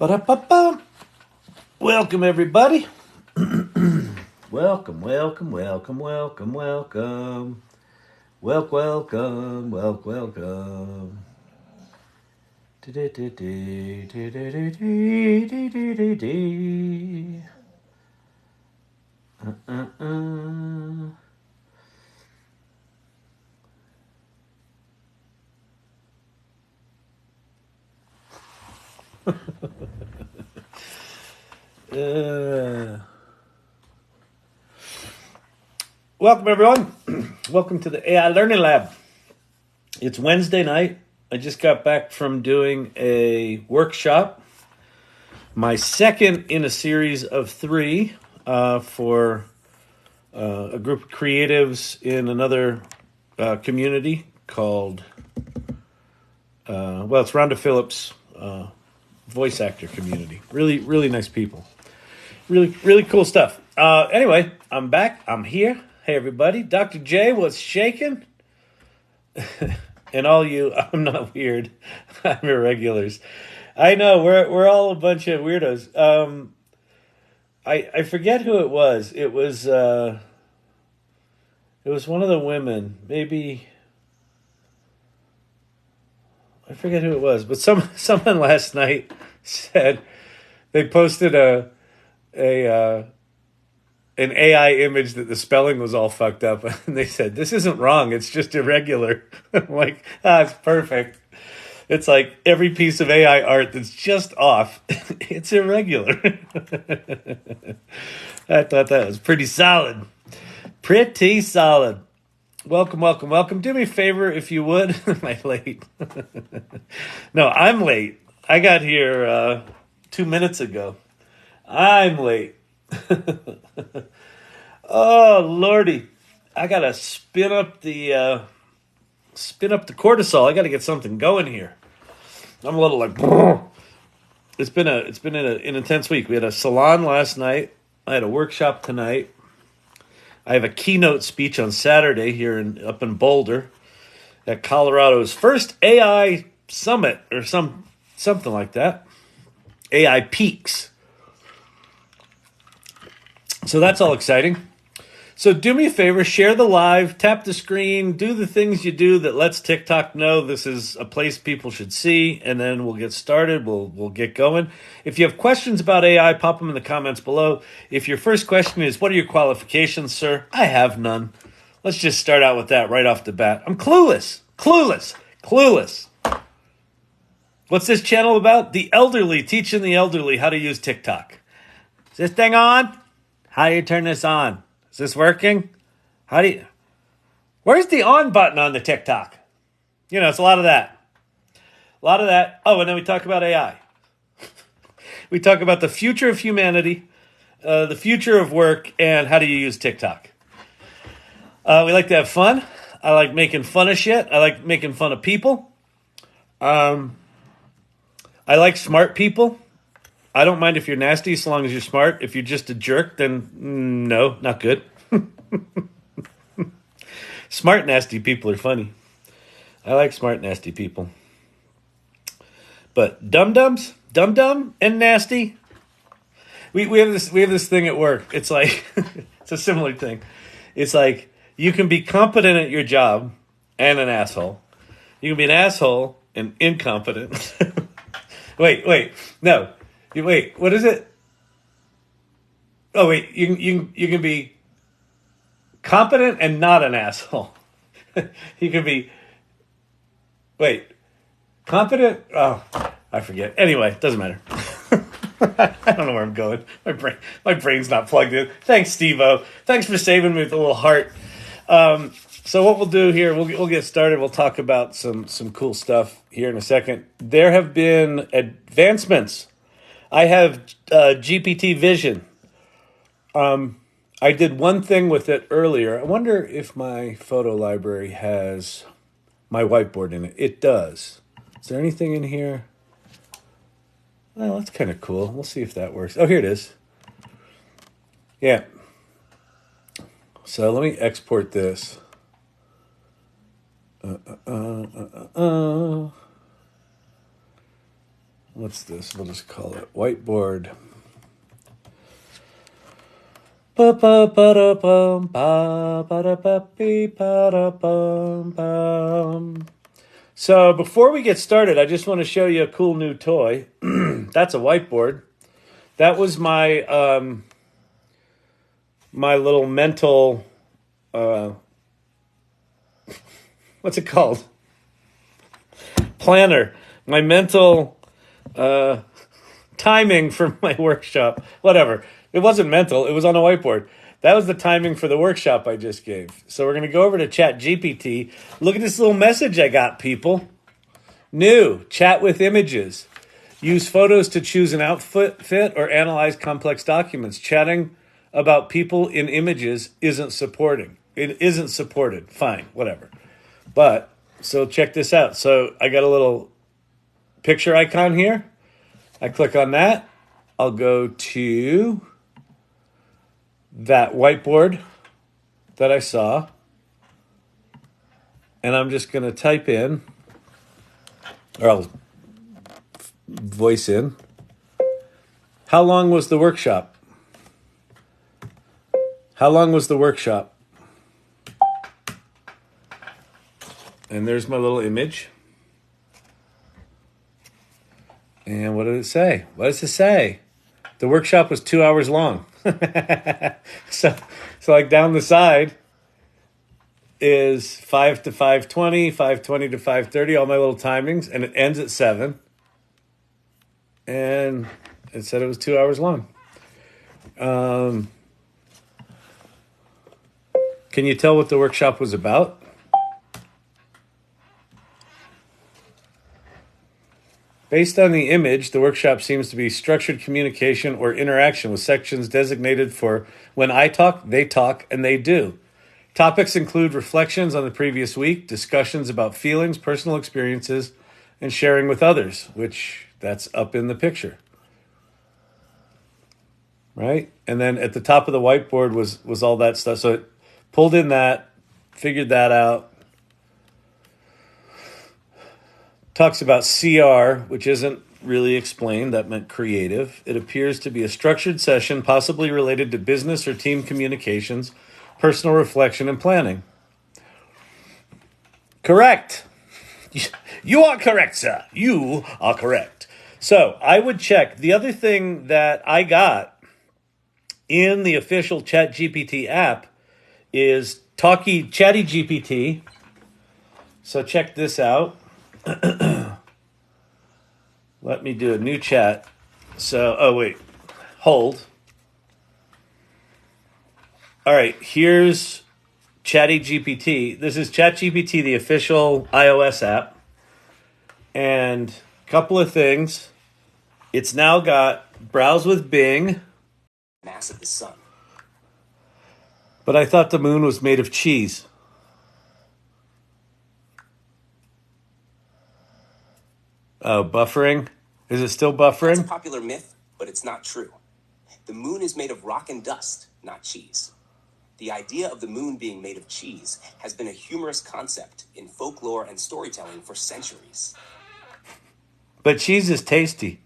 Ba-da-ba-ba. Welcome, everybody. Welcome, welcome, welcome, welcome, welcome. Welcome, welcome. Welcome, everyone. Welcome to the AI Learning Lab. It's Wednesday night. I just got back from doing a workshop, my second in a series of three for a group of creatives in another community called, it's Rhonda Phillips' voice actor community. Really nice people. Really cool stuff. Anyway, I'm back. I'm here. Hey, everybody. Dr. J, what's shaking? And all you, I'm not weird. I'm irregulars. I know, we're all a bunch of weirdos. I forget who it was. It was one of the women. Maybe I forget who it was, but someone last night said they posted an AI image that the spelling was all fucked up, and they said, "This isn't wrong, it's just irregular." I'm like, it's perfect. It's like every piece of AI art that's just off, it's irregular. I thought that was pretty solid. Pretty solid. Welcome. Do me a favor, if you would. Am I late? No, I'm late. I got here 2 minutes ago. I'm late. Oh lordy, I gotta spin up the cortisol. I gotta get something going here. I'm a little like, it's been an intense week. We had a salon last night. I had a workshop tonight. I have a keynote speech on Saturday here up in Boulder at Colorado's first AI summit or something like that. AI Peaks. So that's all exciting. So do me a favor, share the live, tap the screen, do the things you do that lets TikTok know this is a place people should see, and then we'll get started. We'll get going. If you have questions about AI, pop them in the comments below. If your first question is, what are your qualifications, sir? I have none. Let's just start out with that right off the bat. I'm clueless. What's this channel about? The elderly, teaching the elderly how to use TikTok. Is this thing on? How do you turn this on? Is this working? Where's the on button on the TikTok? It's a lot of that. Oh, and then we talk about AI. We talk about the future of humanity, the future of work, and how do you use TikTok. We like to have fun. I like making fun of shit. I like making fun of people. I like smart people. I don't mind if you're nasty as long as you're smart. If you're just a jerk, then no, not good. Smart, nasty people are funny. I like smart, nasty people. But dumb and nasty. We have this thing at work. It's like it's a similar thing. It's like you can be competent at your job and an asshole. You can be an asshole and incompetent. No. Wait, what is it? Oh, wait, you can be competent and not an asshole. You can be, competent? Oh, I forget. Anyway, doesn't matter. I don't know where I'm going. My brain's not plugged in. Thanks, Steve-O. Thanks for saving me with a little heart. So what we'll do here, we'll get started. We'll talk about some cool stuff here in a second. There have been advancements. I have GPT Vision. I did one thing with it earlier. I wonder if my photo library has my whiteboard in it. It does. Is there anything in here? Well, that's kind of cool. We'll see if that works. Oh, here it is. Yeah. So let me export this. what's this? We'll just call it whiteboard. So before we get started, I just want to show you a cool new toy. That's a whiteboard. That was my my little mental what's it called? Planner. My mental timing for my workshop. Whatever. It wasn't mental. It was on a whiteboard. That was the timing for the workshop I just gave. So we're going to go over to ChatGPT. Look at this little message I got, people. New. Chat with images. Use photos to choose an outfit or analyze complex documents. Chatting about people in images isn't supported. Fine, whatever. But, so check this out. So I got a little picture icon here. I click on that. I'll go to that whiteboard that I saw. And I'm just going to type in, or I'll voice in, how long was the workshop? How long was the workshop? And there's my little image. And what did it say? What does it say? The workshop was 2 hours long. so like down the side is 5 to 5:20, 5:20 to 5:30, all my little timings, and it ends at 7. And it said it was 2 hours long. Can you tell what the workshop was about? Based on the image, the workshop seems to be structured communication or interaction with sections designated for when I talk, they talk, and they do. Topics include reflections on the previous week, discussions about feelings, personal experiences, and sharing with others, which that's up in the picture. Right? And then at the top of the whiteboard was all that stuff. So it pulled in that, figured that out. Talks about CR, which isn't really explained. That meant creative. It appears to be a structured session, possibly related to business or team communications, personal reflection, and planning. Correct. You are correct, sir. You are correct. So I would check. The other thing that I got in the official ChatGPT app is ChatGPT. So check this out. Let me do a new chat. So, hold. All right, here's ChatGPT. This is ChatGPT, the official iOS app. And a couple of things. It's now got browse with Bing. Mass of the sun. But I thought the moon was made of cheese. Oh, buffering? Is it still buffering? That's a popular myth, but it's not true. The moon is made of rock and dust, not cheese. The idea of the moon being made of cheese has been a humorous concept in folklore and storytelling for centuries. But cheese is tasty.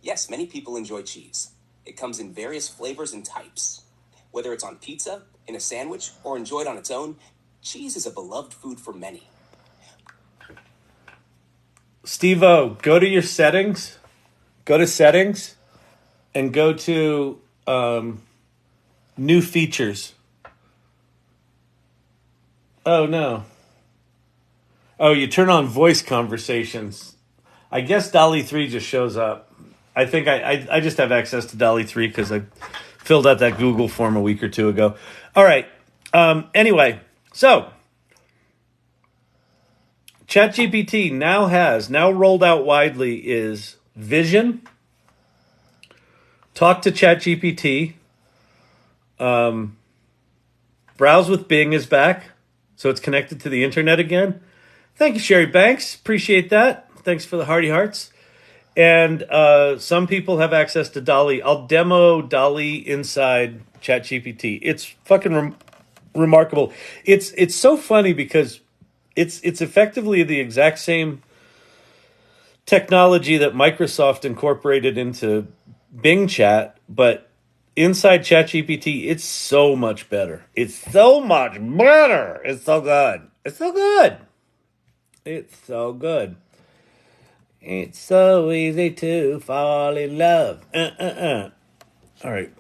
Yes, many people enjoy cheese. It comes in various flavors and types. Whether it's on pizza, in a sandwich, or enjoyed on its own, cheese is a beloved food for many. Steve-O, go to your settings. Go to settings and go to new features. Oh, no. Oh, you turn on voice conversations. I guess DALL-E 3 just shows up. I think I just have access to DALL-E 3 because I filled out that Google form a week or two ago. All right. Anyway, so ChatGPT now rolled out widely is vision. Talk to ChatGPT. Browse with Bing is back. So it's connected to the internet again. Thank you, Sherry Banks. Appreciate that. Thanks for the hearty hearts. And some people have access to DALL-E. I'll demo DALL-E inside ChatGPT. It's fucking remarkable. It's so funny because It's effectively the exact same technology that Microsoft incorporated into Bing Chat, but inside ChatGPT, it's so much better. It's so much better. It's so good. It's so good. It's so good. It's so easy to fall in love. All right.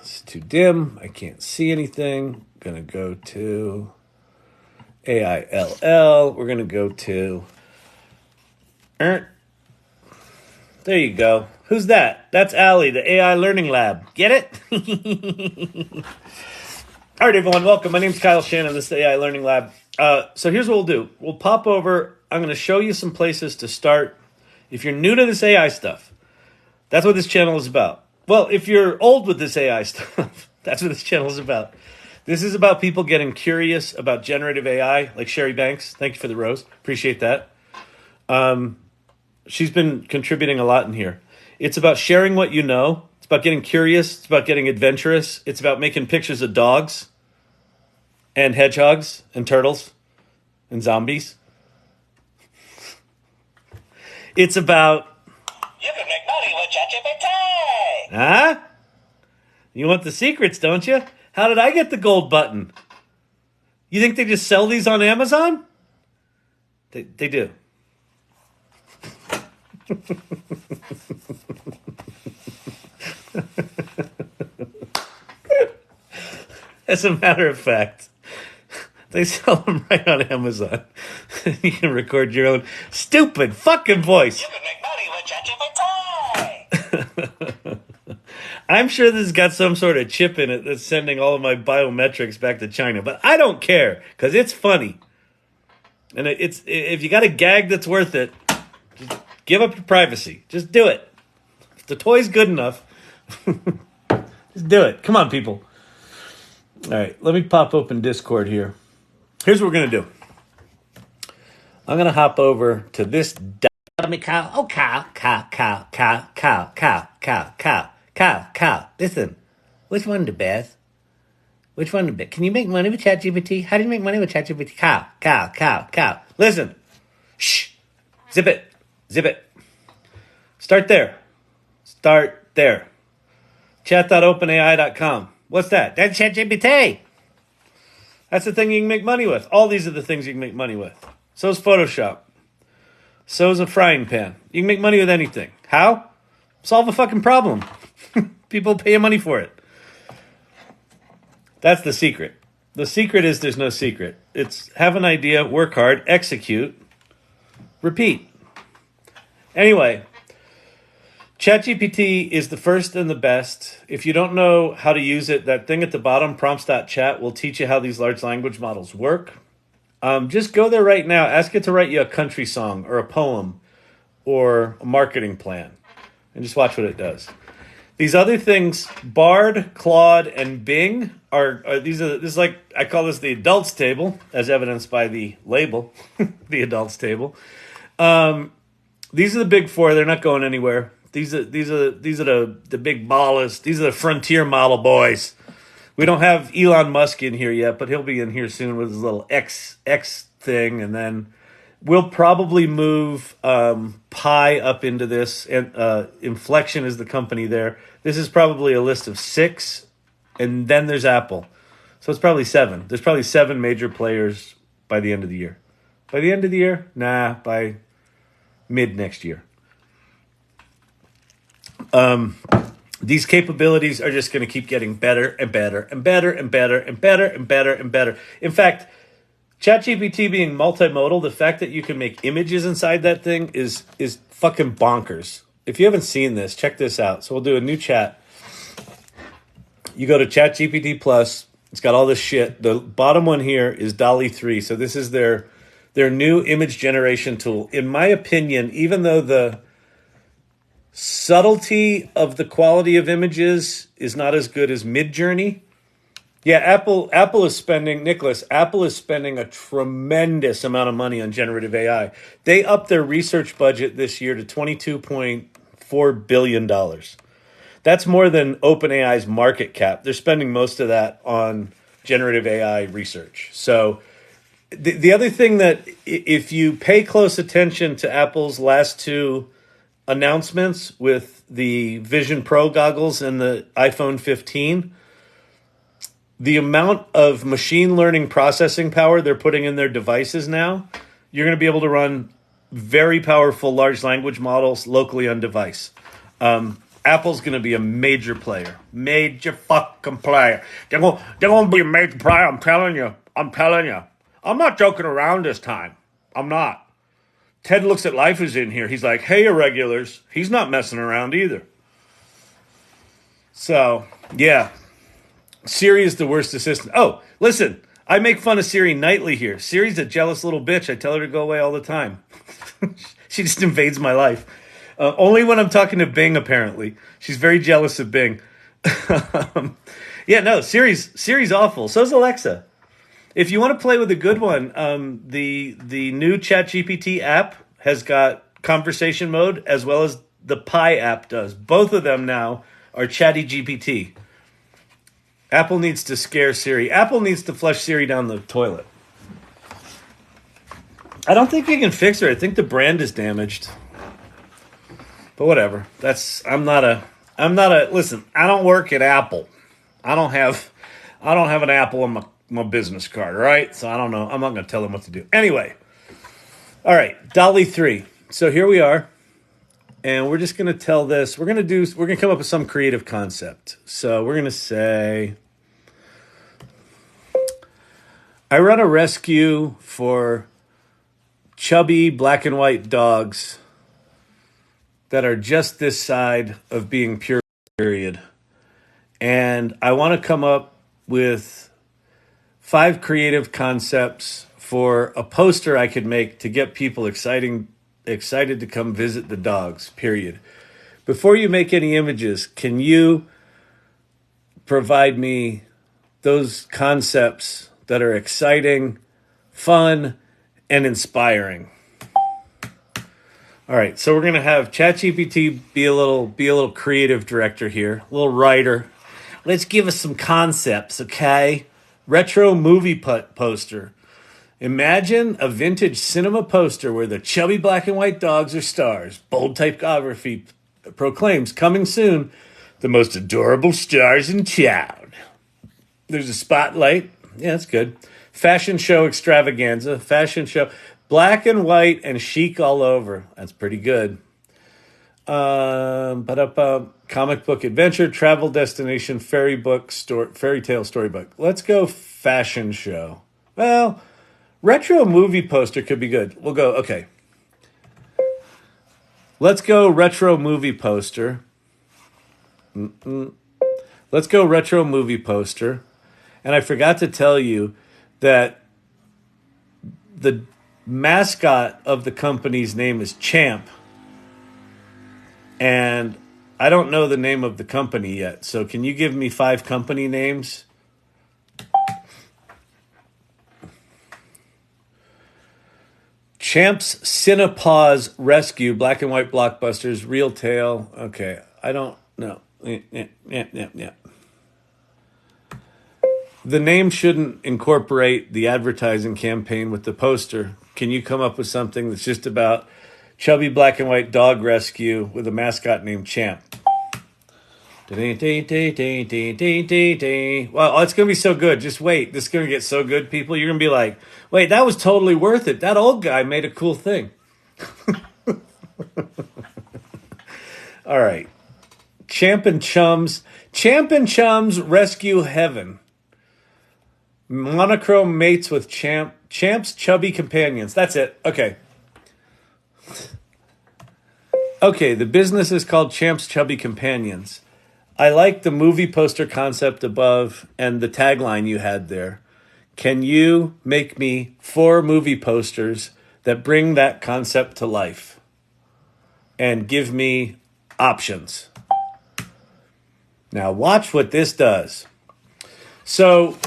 It's too dim. I can't see anything. Gonna go to aiLL. We're gonna go to. There you go. Who's that? That's Allie, the AI Learning Lab. Get it? All right, everyone. Welcome. My name's Kyle Shannon. This is the AI Learning Lab. So here's what we'll do. We'll pop over. I'm going to show you some places to start. If you're new to this AI stuff, that's what this channel is about. Well, if you're old with this AI stuff, that's what this channel is about. This is about people getting curious about generative AI, like Sherry Banks. Thank you for the rose. Appreciate that. She's been contributing a lot in here. It's about sharing what you know. It's about getting curious. It's about getting adventurous. It's about making pictures of dogs and hedgehogs and turtles and zombies. It's about... You can make money with ChatGPT. Huh? You want the secrets, don't you? How did I get the gold button? You think they just sell these on Amazon? They do. As a matter of fact, they sell them right on Amazon. You can record your own stupid fucking voice. You can make money with ChatGPT. I'm sure this has got some sort of chip in it that's sending all of my biometrics back to China, but I don't care because it's funny. And it's if you got a gag that's worth it, just give up your privacy. Just do it. If the toy's good enough, just do it. Come on, people. All right, let me pop open Discord here. Here's what we're going to do. I'm going to hop over to this cow. Oh, cow. Listen, which one the best? Which one the best? Can you make money with ChatGPT? How do you make money with ChatGPT? Cow. Listen. Shh. Zip it. Start there. Chat.openai.com. What's that? That's ChatGPT. That's the thing you can make money with. All these are the things you can make money with. So's Photoshop. So's a frying pan. You can make money with anything. How? Solve a fucking problem. People pay you money for it. That's the secret. The secret is there's no secret. It's have an idea, work hard, execute, repeat. Anyway, ChatGPT is the first and the best. If you don't know how to use it, that thing at the bottom, prompts.chat, will teach you how these large language models work. Just go there right now. Ask it to write you a country song or a poem or a marketing plan. And just watch what it does. These other things, Bard, Claude, and Bing, this is like, I call this the adults table, as evidenced by the label, the adults table. These are the big four. They're not going anywhere. These are the big ballers. These are the frontier model boys. We don't have Elon Musk in here yet, but he'll be in here soon with his little X thing, and then we'll probably move Pi up into this. And Inflection is the company there. This is probably a list of 6, and then there's Apple. So it's probably 7. There's probably 7 major players by the end of the year. By the end of the year? Nah, by mid next year. These capabilities are just going to keep getting better and better and better and better and better and better and better. In fact, ChatGPT being multimodal, the fact that you can make images inside that thing is fucking bonkers. If you haven't seen this, check this out. So we'll do a new chat. You go to ChatGPT Plus. It's got all this shit. The bottom one here is DALL-E 3. So this is their new image generation tool. In my opinion, even though the subtlety of the quality of images is not as good as Midjourney. Yeah, Apple is spending a tremendous amount of money on generative AI. They upped their research budget this year to $22.4 billion. That's more than OpenAI's market cap. They're spending most of that on generative AI research. So The other thing that if you pay close attention to Apple's last two announcements with the Vision Pro goggles and the iPhone 15, the amount of machine learning processing power they're putting in their devices now, you're going to be able to run very powerful large language models locally on device. Apple's going to be a major player. Major fucking player. They're going to be a major player, I'm telling you. I'm telling you. I'm not joking around this time. I'm not. Ted Looks at Life is in here. He's like, hey, irregulars. He's not messing around either. So, yeah. Siri is the worst assistant. Oh, listen. I make fun of Siri nightly here. Siri's a jealous little bitch. I tell her to go away all the time. She just invades my life. Only when I'm talking to Bing, apparently. She's very jealous of Bing. Yeah, no, Siri's awful. So's Alexa. If you want to play with a good one, the new ChatGPT app has got conversation mode as well as the Pi app does. Both of them now are ChatGPT. Apple needs to scare Siri. Apple needs to flush Siri down the toilet. I don't think you can fix her. I think the brand is damaged. But whatever. Listen, I don't work at Apple. I don't have an Apple on my business card, all right? So I don't know. I'm not going to tell them what to do. Anyway. All right, DALL-E 3. So here we are. And we're just going to tell this. We're going to come up with some creative concept. So we're going to say, I run a rescue for chubby black and white dogs that are just this side of being pure, period. And I want to come up with 5 creative concepts for a poster I could make to get people excited to come visit the dogs, period. Before you make any images, can you provide me those concepts that are exciting, fun, and inspiring? All right, so we're going to have ChatGPT be a little creative director here, a little writer. Let's give us some concepts, okay? Retro movie poster. Imagine a vintage cinema poster where the chubby black and white dogs are stars. Bold typography proclaims, coming soon, the most adorable stars in town. There's a spotlight. Yeah, that's good. Fashion show extravaganza. Fashion show. Black and white and chic all over. That's pretty good. Comic book adventure, travel destination, fairy tale storybook. Let's go fashion show. Well, retro movie poster could be good. We'll go, okay. Let's go retro movie poster. Let's go retro movie poster. And I forgot to tell you that the mascot of the company's name is Champ. And I don't know the name of the company yet. So can you give me 5 company names? Champ's Cinepause Rescue, black and white blockbusters, real tale. Okay, I don't know. Yeah. The name shouldn't incorporate the advertising campaign with the poster. Can you come up with something that's just about chubby black and white dog rescue with a mascot named Champ? Well, it's going to be so good. Just wait. This is going to get so good, people. You're going to be like, wait, that was totally worth it. That old guy made a cool thing. All right. Champ and Chums rescue heaven. Monochrome mates with Champ's chubby companions. That's it. Okay. Okay, the business is called Champ's Chubby Companions. I like the movie poster concept above and the tagline you had there. Can you make me 4 movie posters that bring that concept to life? And give me options. Now watch what this does. So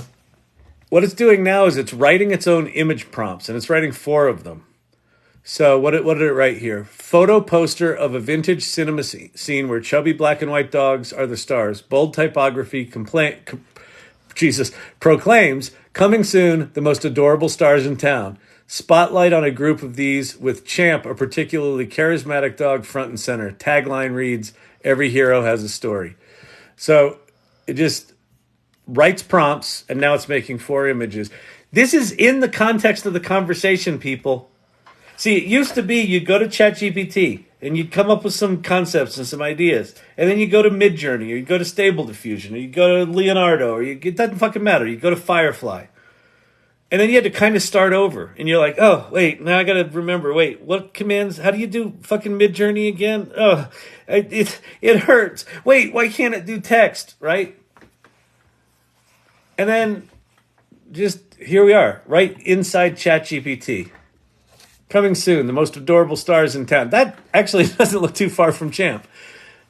what it's doing now is it's writing its own image prompts, and it's writing 4 of them. So what did it write here? Photo poster of a vintage cinema scene where chubby black and white dogs are the stars. Bold typography Jesus proclaims, coming soon, the most adorable stars in town. Spotlight on a group of these with Champ, a particularly charismatic dog, front and center. Tagline reads, every hero has a story. So it just writes prompts, and now it's making 4 images. This is in the context of the conversation, people. See, it used to be you'd go to ChatGPT and you'd come up with some concepts and some ideas. And then you go to Midjourney, or you go to Stable Diffusion, or you go to Leonardo, or it doesn't fucking matter. You go to Firefly. And then you had to kind of start over. And you're like, oh, wait, now I got to remember, wait, what commands, how do you do fucking Midjourney again? Oh, it hurts. Wait, why can't it do text, right? And then just here we are, right inside ChatGPT. Coming soon, the most adorable stars in town. That actually doesn't look too far from Champ.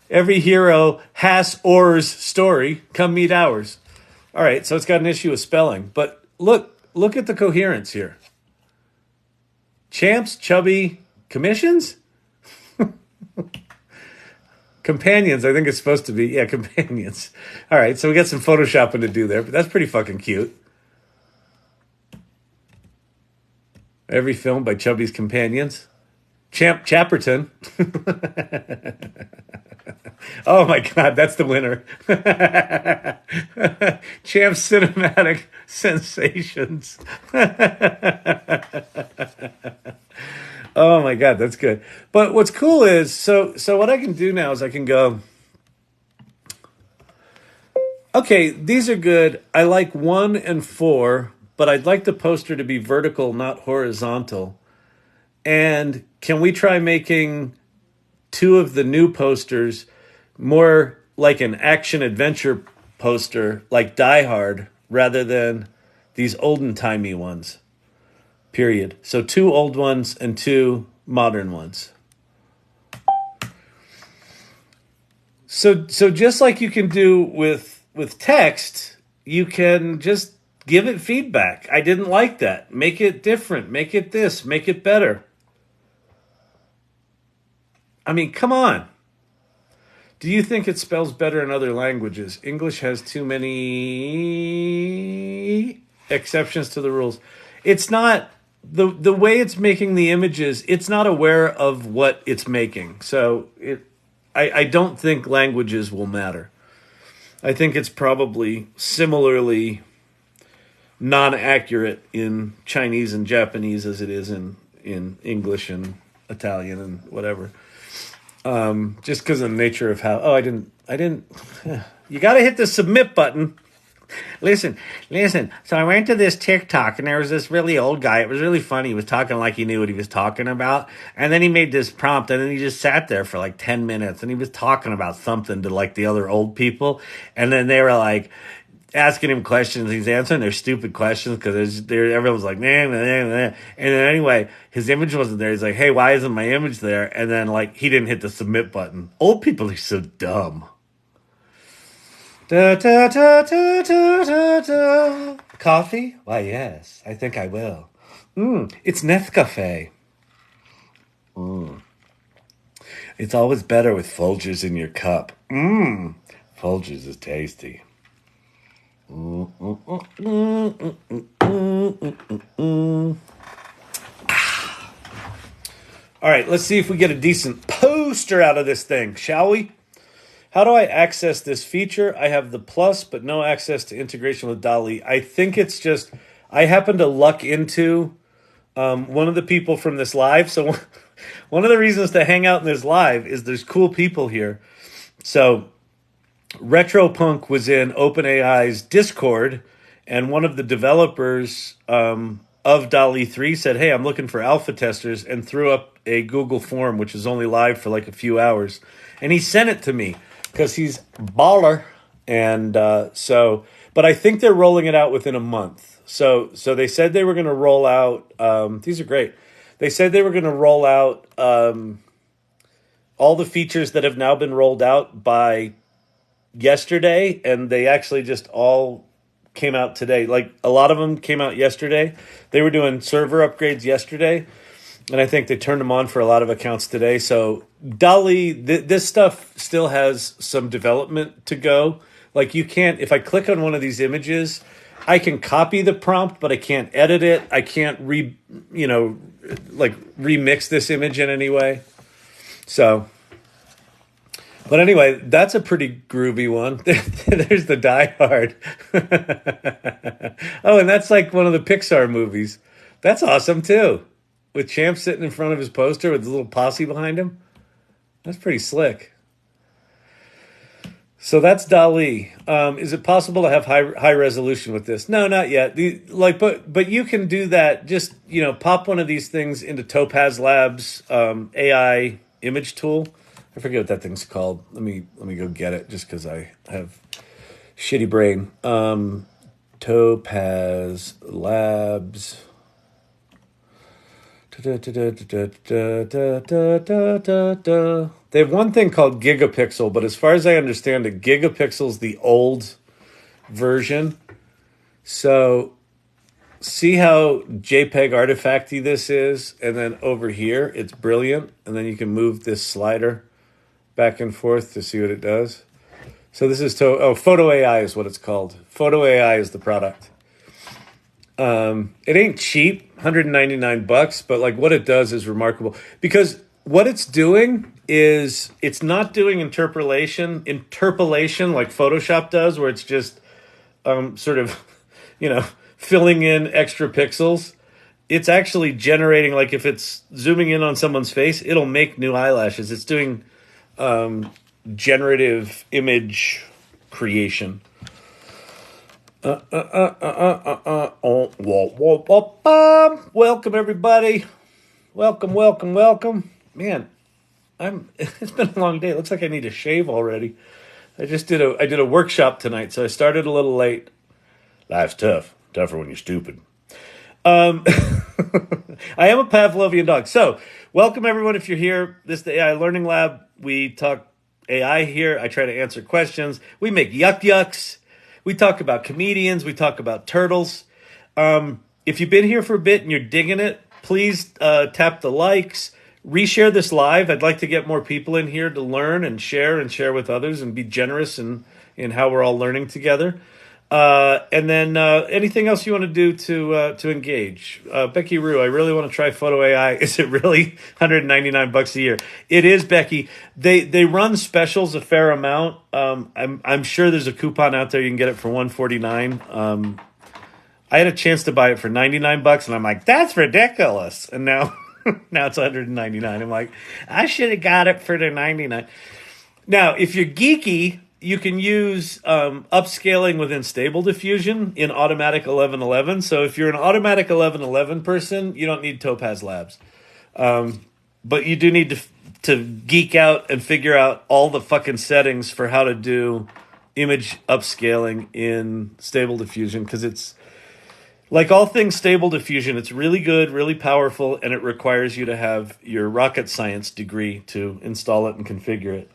Every hero has or's story. Come meet ours. All right, so it's got an issue with spelling. But look at the coherence here. Champ's chubby commissions? Companions, I think it's supposed to be. Yeah, companions. All right, so we got some photoshopping to do there, but that's pretty fucking cute. Every film by Chubby's companions. Champ Chapperton. Oh my God, that's the winner. Champ Cinematic Sensations. Oh my God, that's good. But what's cool is, so what I can do now is I can go, okay, these are good. I like 1 and 4, but I'd like the poster to be vertical, not horizontal. And can we try making 2 of the new posters more like an action-adventure poster, like Die Hard, rather than these olden-timey ones, period. So 2 old ones and 2 modern ones. So just like you can do with text, you can just give it feedback. I didn't like that. Make it different. Make it this. Make it better. I mean, come on. Do you think it spells better in other languages? English has too many exceptions to the rules. It's not, the way it's making the images, it's not aware of what it's making. So I don't think languages will matter. I think it's probably similarly non-accurate in Chinese and Japanese as it is in English and Italian and whatever. Just because of the nature of how, I didn't, you got to hit the submit button. Listen. So I went to this TikTok and there was this really old guy. It was really funny. He was talking like he knew what he was talking about. And then he made this prompt and then he just sat there for like 10 minutes and he was talking about something to like the other old people. And then they were like asking him questions. He's answering their stupid questions because everyone was like, nah. And then anyway, his image wasn't there. He's like, hey, why isn't my image there? And then like he didn't hit the submit button. Old people are so dumb. Da, da, da, da, da, da, da. Coffee? Why, yes. I think I will. It's Nescafe. It's always better with Folgers in your cup. Folgers is tasty. All right, let's see if we get a decent poster out of this thing, shall we? How do I access this feature? I have the plus, but no access to integration with DALL-E. I think it's just, I happen to luck into one of the people from this live. So one of the reasons to hang out in this live is there's cool people here. So Retropunk was in OpenAI's Discord, and one of the developers of DALL-E 3 said, hey, I'm looking for alpha testers, and threw up a Google form, which is only live for like a few hours. And he sent it to me because he's baller. And but I think they're rolling it out within a month. So they said they were going to roll out, these are great. They said they were going to roll out all the features that have now been rolled out by yesterday, and they actually just all came out today. Like a lot of them came out yesterday. They were doing server upgrades yesterday, and I think they turned them on for a lot of accounts today. So DALL-E, this stuff still has some development to go, Like you can't, if I click on one of these images, I can copy the prompt, but I can't edit it. I can't remix this image in any way. So, but anyway, that's a pretty groovy one. There's the Die Hard. Oh, and that's like one of the Pixar movies. That's awesome too. With Champ sitting in front of his poster with his little posse behind him. That's pretty slick. So that's DALL-E. Is it possible to have high resolution with this? No, not yet. But you can do that. Just pop one of these things into Topaz Labs AI image tool. I forget what that thing's called. Let me go get it just because I have shitty brain. Topaz Labs. They have one thing called gigapixel, but as far as I understand it, gigapixel's the old version. So see how JPEG artifacty this is, and then over here it's brilliant, and then you can move this slider back and forth to see what it does. So this is Photo AI is what it's called. Photo AI is the product. It ain't cheap, $199, but like what it does is remarkable because what it's doing is it's not doing interpolation like Photoshop does, where it's just sort of filling in extra pixels. It's actually generating, like if it's zooming in on someone's face, it'll make new eyelashes. It's doing generative image creation. Welcome everybody. Welcome. Man, it's been a long day. It looks like I need to shave already. I did a workshop tonight, so I started a little late. Life's tougher when you're stupid. I am a Pavlovian dog. So, welcome everyone if you're here. This is the AI Learning Lab. We talk AI here. I try to answer questions. We make yucks. We talk about comedians. We talk about turtles. If you've been here for a bit and you're digging it, please tap the likes. Reshare this live. I'd like to get more people in here to learn and share with others and be generous in how we're all learning together. And then anything else you want to do to engage? Becky Rue, I really want to try Photo AI. Is it really $199 a year? It is, Becky. They run specials a fair amount. I'm sure there's a coupon out there. You can get it for $149. I had a chance to buy it for $99, and I'm like, that's ridiculous. And now it's $199. I'm like, I should have got it for the $99. Now, if you're geeky, you can use upscaling within Stable Diffusion in Automatic 1111. So if you're an Automatic 1111 person, you don't need Topaz Labs. But you do need to geek out and figure out all the fucking settings for how to do image upscaling in Stable Diffusion, because it's like all things Stable Diffusion, it's really good, really powerful, and it requires you to have your rocket science degree to install it and configure it.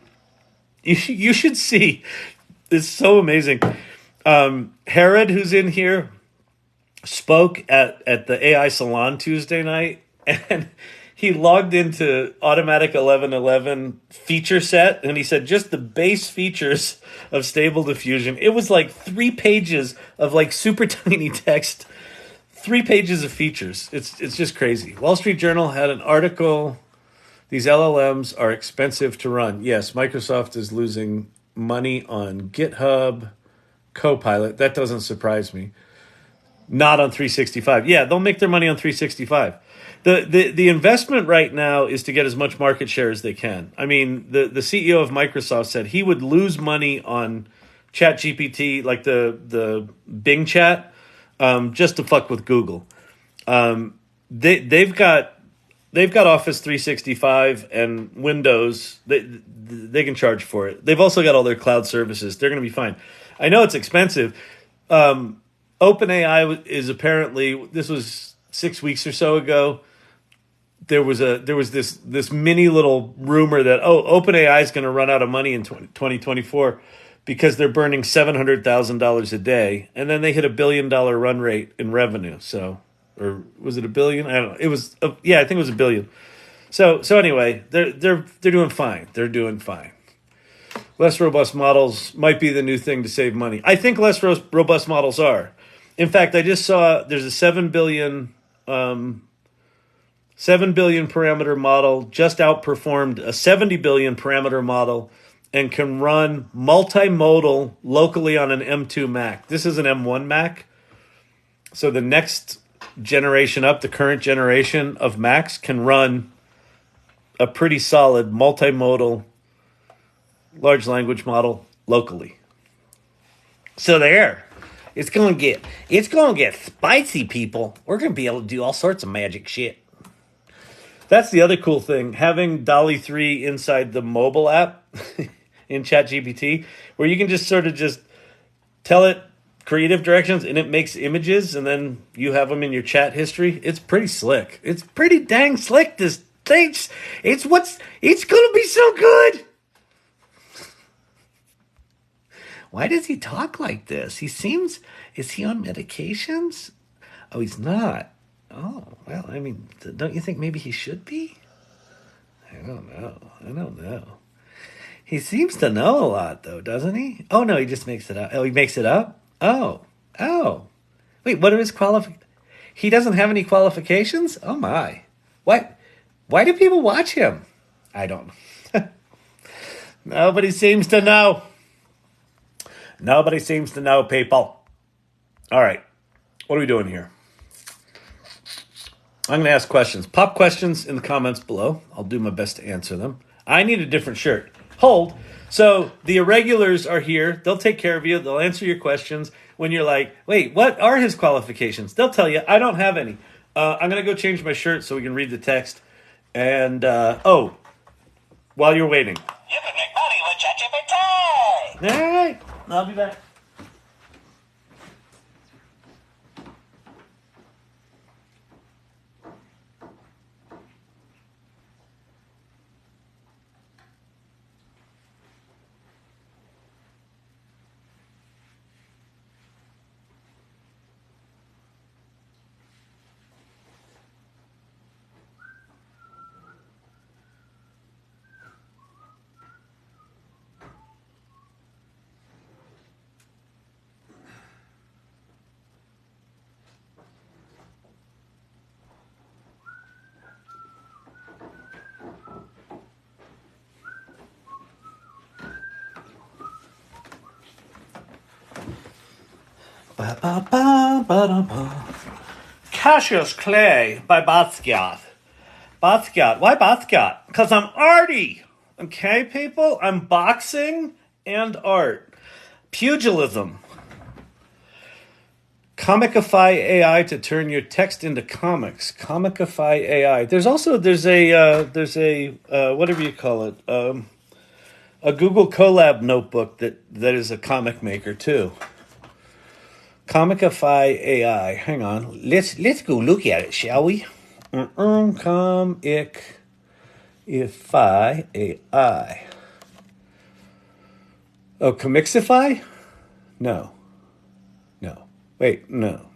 You should see. It's so amazing. Herod, who's in here, spoke at the AI Salon Tuesday night, and he logged into Automatic 1111 feature set, and he said just the base features of Stable Diffusion. It was like 3 pages of like super tiny text, 3 pages of features. It's just crazy. Wall Street Journal had an article. These LLMs are expensive to run. Yes, Microsoft is losing money on GitHub, Copilot. That doesn't surprise me. Not on 365. Yeah, they'll make their money on 365. The investment right now is to get as much market share as they can. I mean, the CEO of Microsoft said he would lose money on ChatGPT, like the Bing chat, just to fuck with Google. They've got Office 365 and Windows. They can charge for it. They've also got all their cloud services. They're going to be fine. I know it's expensive. OpenAI is apparently, this was 6 weeks or so ago, there was this mini little rumor that OpenAI is going to run out of money in 2024 because they're burning $700,000 a day, and then they hit $1 billion run rate in revenue. So. Or was it $1 billion? I don't know. It was, I think it was $1 billion. So anyway, they're doing fine. They're doing fine. Less robust models might be the new thing to save money. I think less robust models are. In fact, I just saw there's a 7 billion parameter model just outperformed a 70 billion parameter model and can run multimodal locally on an M2 Mac. This is an M1 Mac. So the next generation up, the current generation of Macs, can run a pretty solid multimodal large language model locally. So there. It's gonna get spicy, people. We're gonna be able to do all sorts of magic shit. That's the other cool thing, having DALL-E 3 inside the mobile app in ChatGPT, where you can just sort of just tell it creative directions and it makes images and then you have them in your chat history. It's pretty slick. It's pretty dang slick, this thing. It's gonna be so good. Why does he talk like this? Is he on medications? Oh, he's not. Oh, well, I mean, don't you think maybe he should be? I don't know. He seems to know a lot, though, doesn't he? Oh, no, he just makes it up. Oh, he makes it up? Oh. Wait, what are his qualifications? He doesn't have any qualifications? Oh, my. What? Why do people watch him? I don't know. Nobody seems to know. Nobody seems to know, people. All right. What are we doing here? I'm going to ask questions. Pop questions in the comments below. I'll do my best to answer them. I need a different shirt. Hold. So the irregulars are here. They'll take care of you. They'll answer your questions. When you're like, wait, what are his qualifications? They'll tell you, I don't have any. I'm going to go change my shirt so we can read the text. And, while you're waiting. You can make money with ChatGPT. All right. I'll be back. Cassius Clay by Basquiat. Basquiat. Why Basquiat? Because I'm arty. Okay, people? I'm boxing and art. Pugilism. Comicify AI to turn your text into comics. Comicify AI. There's a whatever you call it, a Google Colab notebook that is a comic maker too. Comicify AI. Hang on. Let's go look at it, shall we? Comicify AI. Oh, Comixify? No. Wait, no.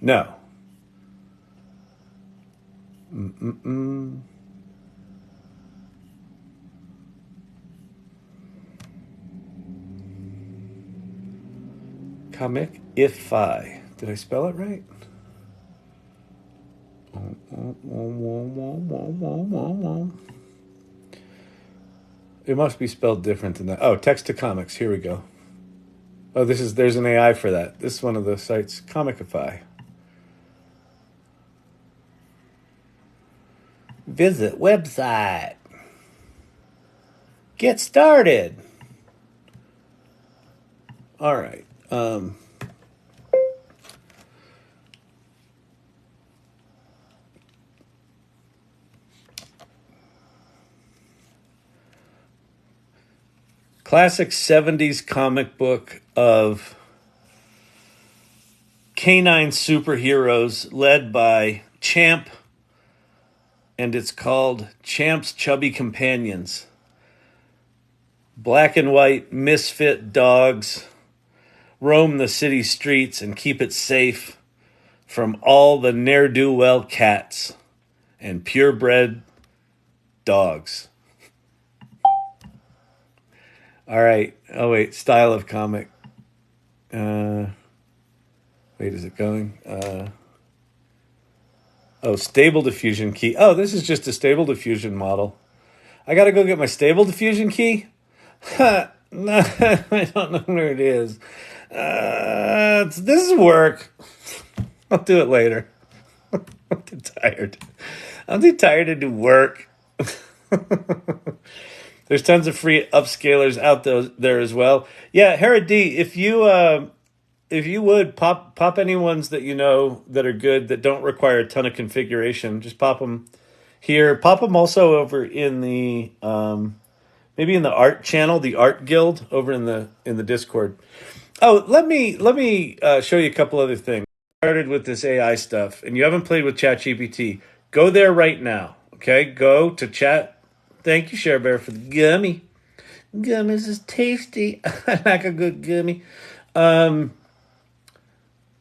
Comicify. Did I spell it right? It must be spelled different than that. Oh, text to comics. Here we go. Oh, there's an AI for that. This is one of the sites, Comicify. Visit website. Get started. All right. Classic 70s comic book of canine superheroes led by Champ, and it's called Champ's Chubby Companions. Black and white misfit dogs roam the city streets and keep it safe from all the ne'er-do-well cats and purebred dogs. All right. Oh wait, style of comic. Wait, is it going? Stable diffusion key. Oh, this is just a stable diffusion model. I gotta go get my stable diffusion key. No, I don't know where it is. This is work. I'll do it later. I'm too tired. I'm too tired to do work. There's tons of free upscalers out there as well. Yeah, Hera D, if you would pop any ones that you know that are good that don't require a ton of configuration, just pop them here. Pop them also over in the maybe in the art channel, the art guild over in the Discord. Oh, let me show you a couple other things. Started with this AI stuff, and you haven't played with ChatGPT. Go there right now. Okay, go to chat. Thank you, Share Bear, for the gummy. Gummies is tasty. I like a good gummy.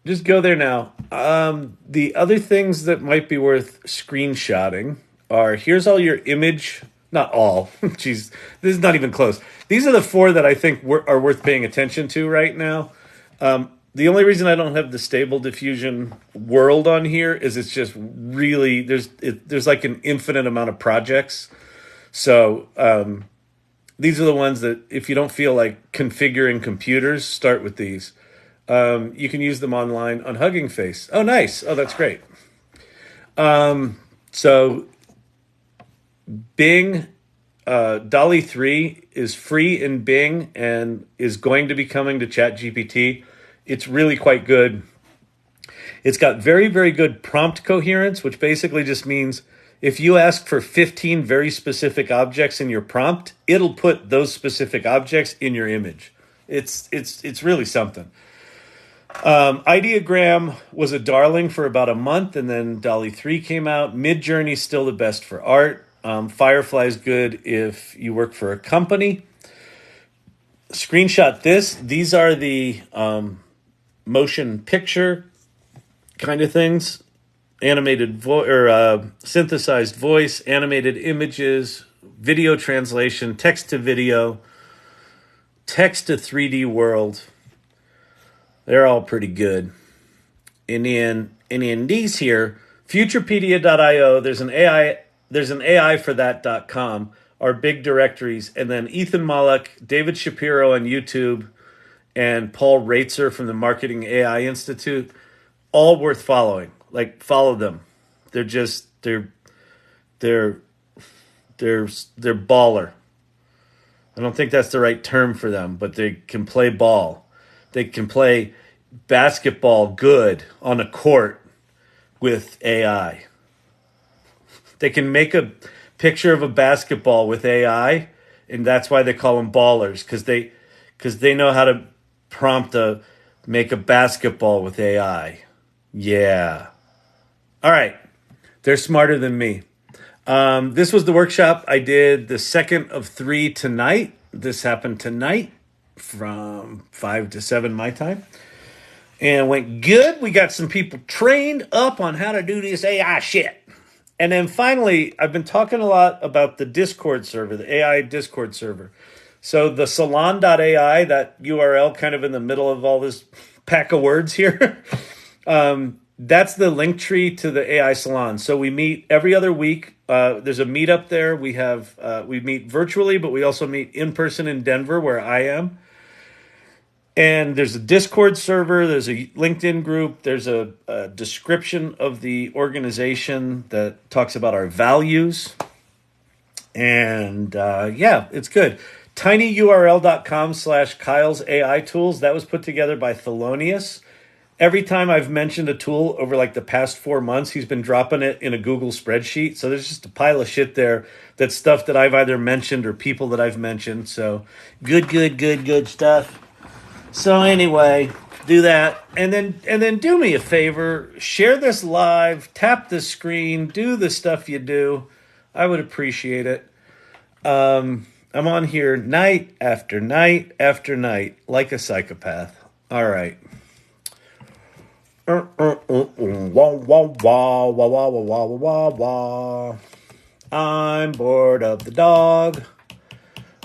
Just go there now. The other things that might be worth screenshotting are here's all your image. Not all. Jeez, this is not even close. These are the four that I think are worth paying attention to right now. The only reason I don't have the stable diffusion world on here is it's just really there's like an infinite amount of projects. So these are the ones that if you don't feel like configuring computers, start with these. You can use them online on Hugging Face. Oh, nice. Oh, that's great. So Bing, Dolly 3 is free in Bing and is going to be coming to ChatGPT. It's really quite good. It's got very, very good prompt coherence, which basically just means if you ask for 15 very specific objects in your prompt, it'll put those specific objects in your image. It's really something. Ideogram was a darling for about a month, and then Dolly 3 came out. Midjourney's still the best for art. Firefly's good if you work for a company. Screenshot this. These are the motion picture kind of things. Animated synthesized voice, animated images, video translation, text to video, text to 3D world. They're all pretty good. And in these here, Futurepedia.io, there's an AI for that.com, are big directories, and then Ethan Mollick, David Shapiro on YouTube, and Paul Raitzer from the Marketing AI Institute, all worth following. Like, follow them. They're baller. I don't think that's the right term for them, but they can play ball. They can play basketball good on a court with AI. They can make a picture of a basketball with AI, and that's why they call them ballers, because they know how to make a basketball with AI. Yeah. All right. They're smarter than me. This was the workshop. I did the second of 3 tonight. This happened tonight from 5 to 7 my time. And it went good. We got some people trained up on how to do this AI shit. And then finally, I've been talking a lot about the Discord server, the AI Discord server. So the salon.ai, that URL kind of in the middle of all this pack of words here, that's the link tree to the AI salon. So we meet every other week. There's a meetup there. We meet virtually, but we also meet in person in Denver, where I am. And there's a Discord server, there's a LinkedIn group, there's a description of the organization that talks about our values. And it's good. tinyurl.com/Kyle's AI tools. That was put together by Thelonious. Every time I've mentioned a tool over like the past 4 months, he's been dropping it in a Google spreadsheet. So there's just a pile of shit there. That's stuff that I've either mentioned or people that I've mentioned. So good stuff. So anyway, do that, and then do me a favor, share this live, tap the screen, do the stuff you do. I would appreciate it. I'm on here night after night after night, like a psychopath. All right. I'm bored of the dog.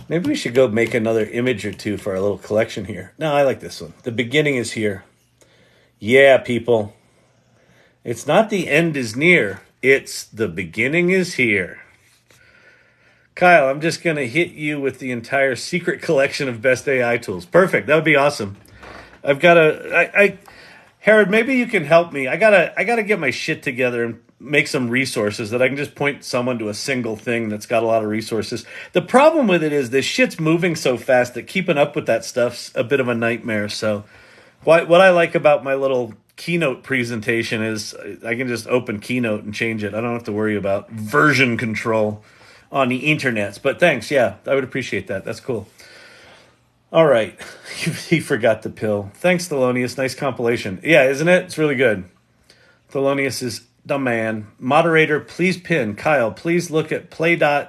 Maybe we should go make another image or two for our little collection here. No, I like this one. The beginning is here. Yeah, people. It's not the end is near. It's the beginning is here. Kyle, I'm just going to hit you with the entire secret collection of best AI tools. Perfect. That would be awesome. I've got to... Herod, maybe you can help me. I gotta get my shit together and make some resources that I can just point someone to a single thing that's got a lot of resources. The problem with it is this shit's moving so fast that keeping up with that stuff's a bit of a nightmare. So what I like about my little Keynote presentation is I can just open Keynote and change it. I don't have to worry about version control on the internets. But thanks, yeah, I would appreciate that. That's cool. All right. He forgot the pill. Thanks, Thelonious. Nice compilation. Yeah, isn't it? It's really good. Thelonious is the man. Moderator, please pin. Kyle, please look at Play.ai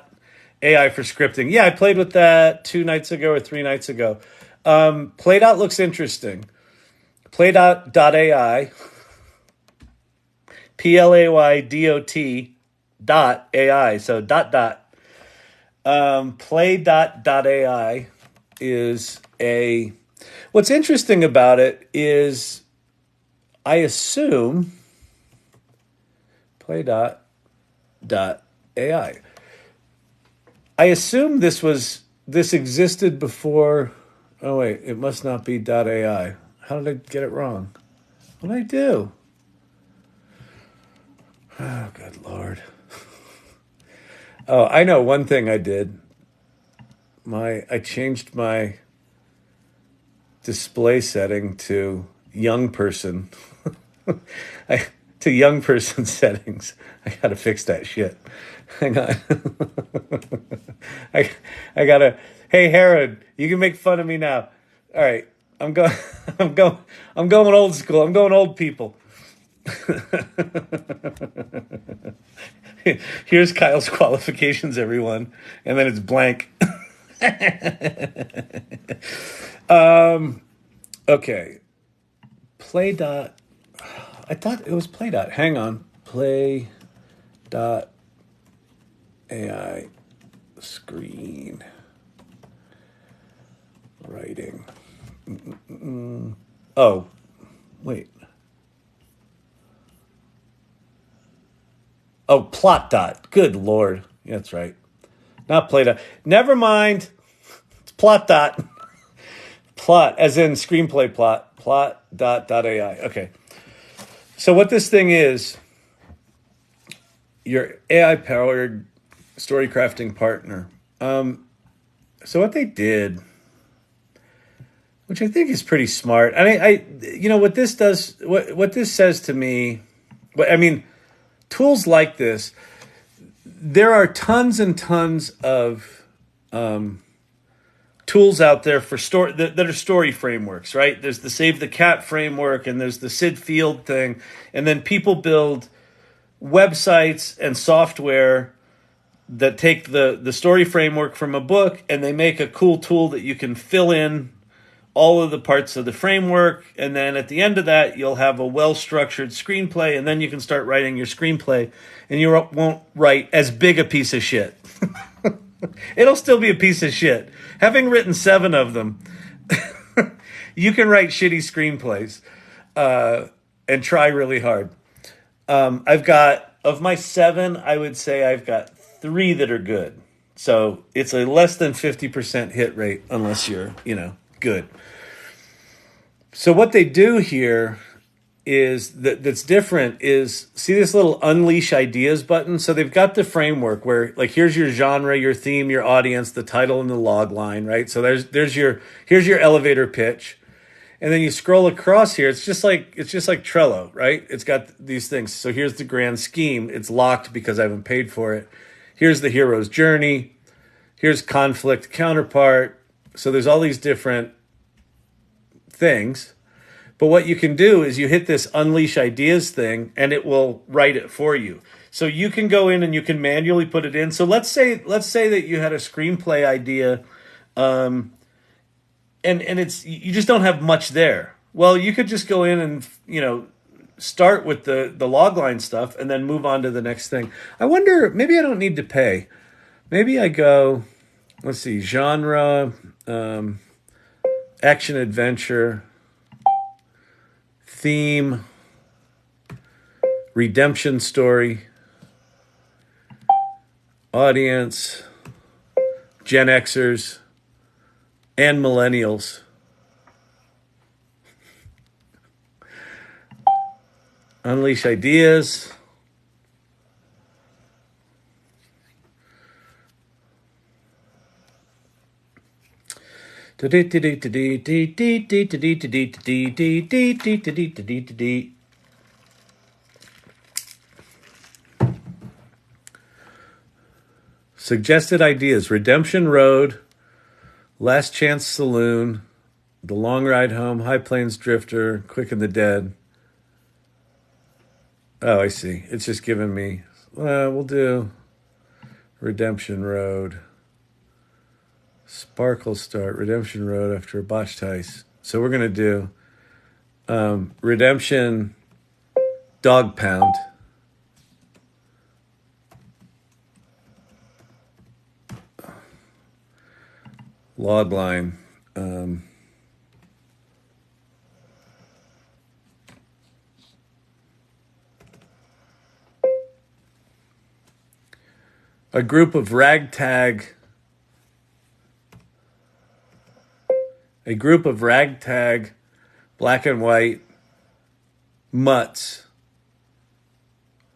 for scripting. Yeah, I played with that 2 nights ago or 3 nights ago. Play.ai looks interesting. Play.ai, Playdot.ai. So dot. Play.ai is what's interesting about it is I assume Play.ai. I assume this existed before. Oh wait, it must not be .ai. How did I get it wrong? What did I do? Oh, good Lord. Oh, I know one thing I did. I changed my display setting to young person. To young person settings. I gotta fix that shit. Hang on. I gotta. Hey Herod, you can make fun of me now. All right, I'm going. I'm going old school. I'm going old people. Here's Kyle's qualifications, everyone, and then it's blank. Okay. I thought it was Play. Hang on. Play.ai screen writing. Oh, wait. Oh, plot dot. Good Lord. Yeah, that's right. Not Play dot. Never mind. It's plot dot. Plot, as in screenplay plot. Plot.ai. Okay. So what this thing is, your AI-powered story crafting partner. So what they did, which I think is pretty smart. I mean, what this does, what this says to me, tools like this, there are tons and tons of tools out there for story that are story frameworks, right? There's the Save the Cat framework, and there's the Sid Field thing, and then people build websites and software that take the story framework from a book, and they make a cool tool that you can fill in all of the parts of the framework, and then at the end of that, you'll have a well-structured screenplay, and then you can start writing your screenplay, and you won't write as big a piece of shit. It'll still be a piece of shit. Having written 7 of them, you can write shitty screenplays and try really hard. I've got, of my 7, I would say I've got 3 that are good. So it's a less than 50% hit rate unless you're, good. So what they do here is that's different is, see this little unleash ideas button? So they've got the framework where, like, here's your genre, your theme, your audience, the title, and the log line, right? So here's your elevator pitch. And then you scroll across here. It's just like Trello, right? It's got these things. So here's the grand scheme. It's locked because I haven't paid for it. Here's the hero's journey. Here's conflict counterpart. So there's all these different things. But what you can do is you hit this unleash ideas thing and it will write it for you. So you can go in and you can manually put it in. So let's say that you had a screenplay idea, and it's, you just don't have much there. Well, you could just go in and, start with the logline stuff and then move on to the next thing. I wonder, maybe I don't need to pay. Maybe I go, let's see, genre, action adventure, theme, redemption story, audience, Gen Xers, and millennials. Unleash ideas. Suggested ideas: Redemption Road, Last Chance Saloon, The Long Ride Home, High Plains Drifter, Quick and the Dead. Oh, I see. It's just giving me, we'll do Redemption Road. Sparkle Start, Redemption Road after a botched heist. So we're going to do Redemption Dog Pound. Logline. A group of ragtag black and white mutts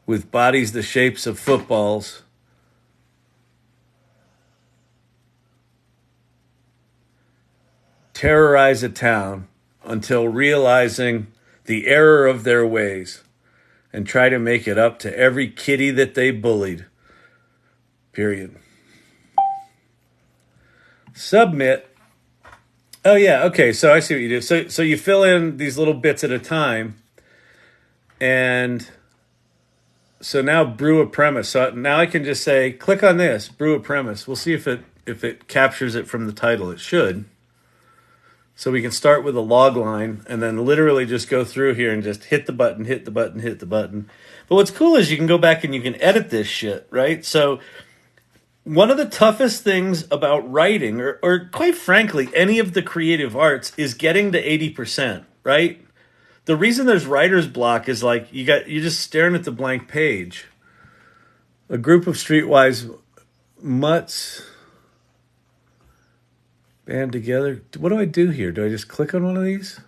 with bodies the shapes of footballs terrorize a town until realizing the error of their ways and try to make it up to every kitty that they bullied. Period. Submit. Oh, yeah. Okay. So I see what you do. So you fill in these little bits at a time. And so now brew a premise. So now I can just say, click on this, brew a premise. We'll see if it captures it from the title. It should. So we can start with a log line and then literally just go through here and just hit the button, hit the button, hit the button. But what's cool is you can go back and you can edit this shit, right? So one of the toughest things about writing, or quite frankly, any of the creative arts, is getting to 80%, right? The reason there's writer's block is like you're just staring at the blank page. A group of streetwise mutts band together. What do I do here? Do I just click on one of these?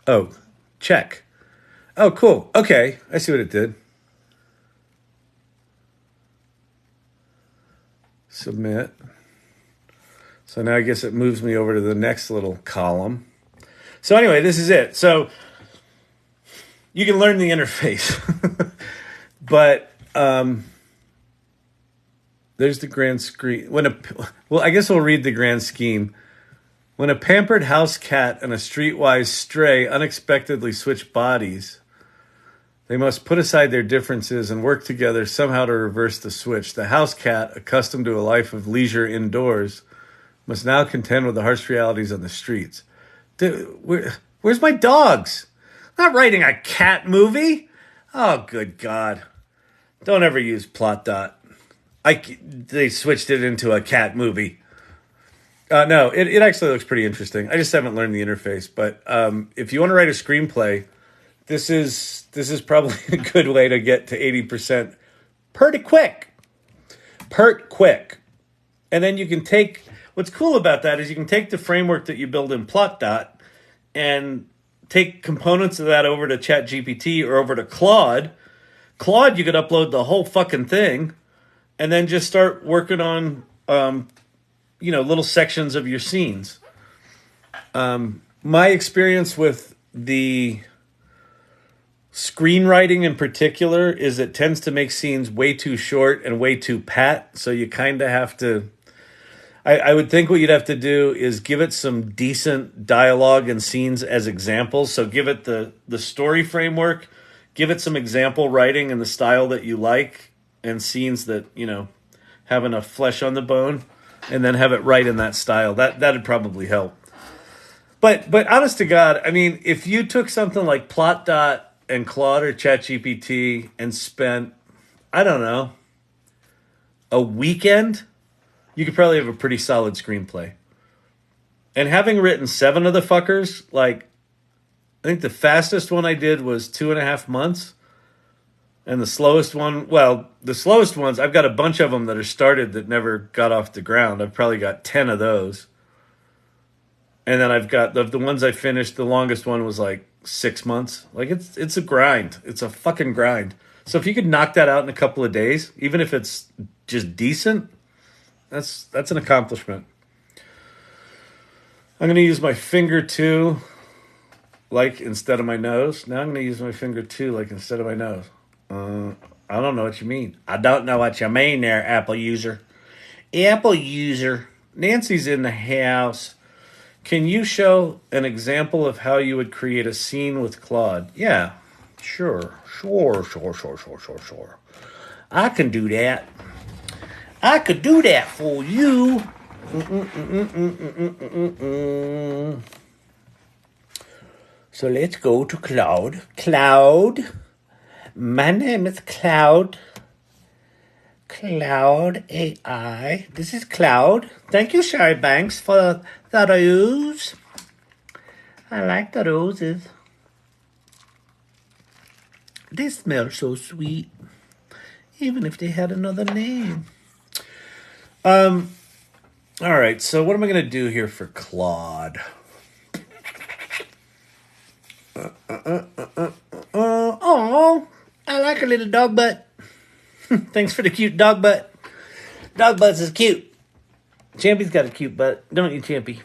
Oh, check. Oh, cool. Okay, I see what it did. Submit. So now I guess it moves me over to the next little column. So anyway, this is it. So you can learn the interface. But there's the grand screen. I guess we'll read the grand scheme. When a pampered house cat and a streetwise stray unexpectedly switch bodies, they must put aside their differences and work together somehow to reverse the switch. The house cat, accustomed to a life of leisure indoors, must now contend with the harsh realities on the streets. Dude, where's my dogs? I'm not writing a cat movie. Oh, good God. Don't ever use plot dot. They switched it into a cat movie. No, it actually looks pretty interesting. I just haven't learned the interface. But if you want to write a screenplay, this is probably a good way to get to 80% pretty quick. And then you can take, what's cool about that is you can take the framework that you build in plot dot and take components of that over to ChatGPT or over to Claude. Claude, you could upload the whole fucking thing and then just start working on little sections of your scenes. My experience with the screenwriting in particular is it tends to make scenes way too short and way too pat. So you kind of have to, I would think what you'd have to do is give it some decent dialogue and scenes as examples. So give it the story framework, give it some example writing in the style that you like and scenes that, have enough flesh on the bone, and then have it write in that style. That'd probably help. But honest to God, I mean, if you took something like Plot Dot and Claude or ChatGPT and spent, I don't know, a weekend, you could probably have a pretty solid screenplay. And having written 7 of the fuckers, like, I think the fastest one I did was 2.5 months. And the slowest one, well, the slowest ones, I've got a bunch of them that are started that never got off the ground. I've probably got 10 of those. And then I've got the ones I finished, the longest one was like 6 months. Like, it's a grind. It's a fucking grind. So if you could knock that out in a couple of days, even if it's just decent, that's an accomplishment. I'm going to use my finger too, like instead of my nose. Now I'm going to use my finger too, like instead of my nose. I don't know what you mean. I don't know what you mean there, Apple user. Apple user. Nancy's in the house. Can you show an example of how you would create a scene with Claude? Yeah, sure. I can do that. I could do that for you. So let's go to Claude. Claude. My name is Claude. Claude AI. This is Claude. Thank you, Sherry Banks, for the rose. I like the roses. They smell so sweet, even if they had another name. All right, so what am I going to do here for Claude? Oh, I like a little dog butt. Thanks for the cute dog butt. Dog butts is cute. Champy's got a cute butt, don't you, Champy?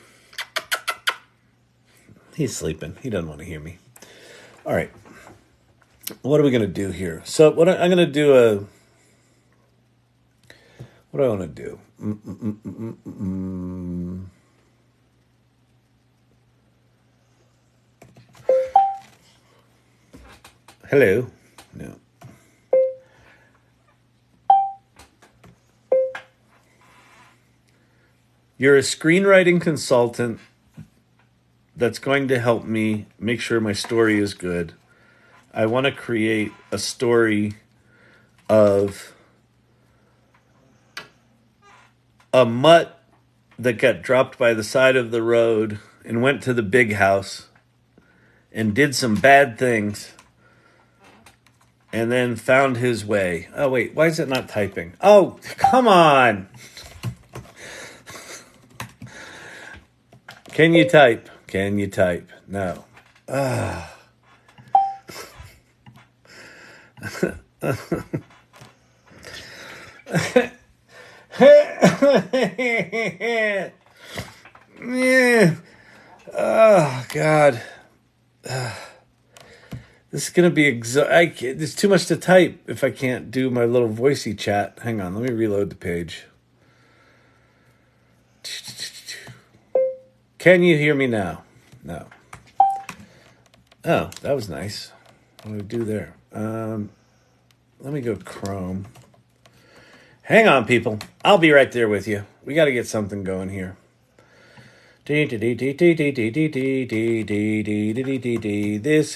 He's sleeping. He doesn't want to hear me. All right. What are we going to do here? So I'm going to do what do I want to do? Hello. No. You're a screenwriting consultant that's going to help me make sure my story is good. I want to create a story of a mutt that got dropped by the side of the road and went to the big house and did some bad things and then found his way. Oh, wait, why is it not typing? Oh, come on. Can you type? Can you type? No. Yeah. Oh, God. This is going to be there's too much to type if I can't do my little voicey chat. Hang on, let me reload the page. Can you hear me now? No. Oh, that was nice. What do we do there? Let me go Chrome. Hang on, people. I'll be right there with you. We got to get something going here. This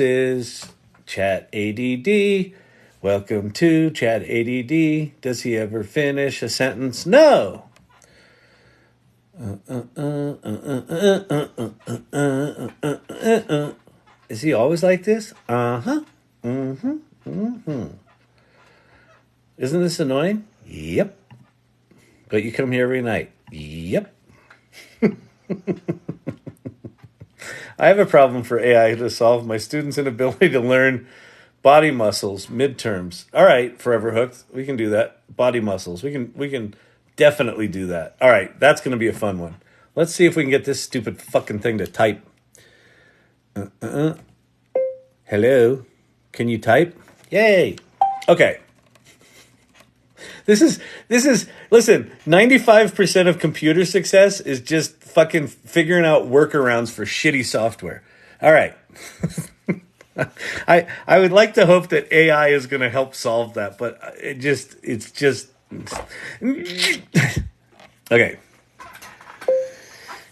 is Chat ADD. Welcome to Chat ADD. Does he ever finish a sentence? No. Is he always like this? Uh-huh. Isn't this annoying? Yep. But you come here every night. Yep. I have a problem for AI to solve my students' inability to learn body muscles midterms. All right, Forever Hooked, we can do that. Body muscles. We can definitely do that. All right, that's going to be a fun one. Let's see if we can get this stupid fucking thing to type. Hello? Can you type? Yay. Okay. This is listen, 95% of computer success is just fucking figuring out workarounds for shitty software. All right. I would like to hope that AI is going to help solve that, but it's just Okay.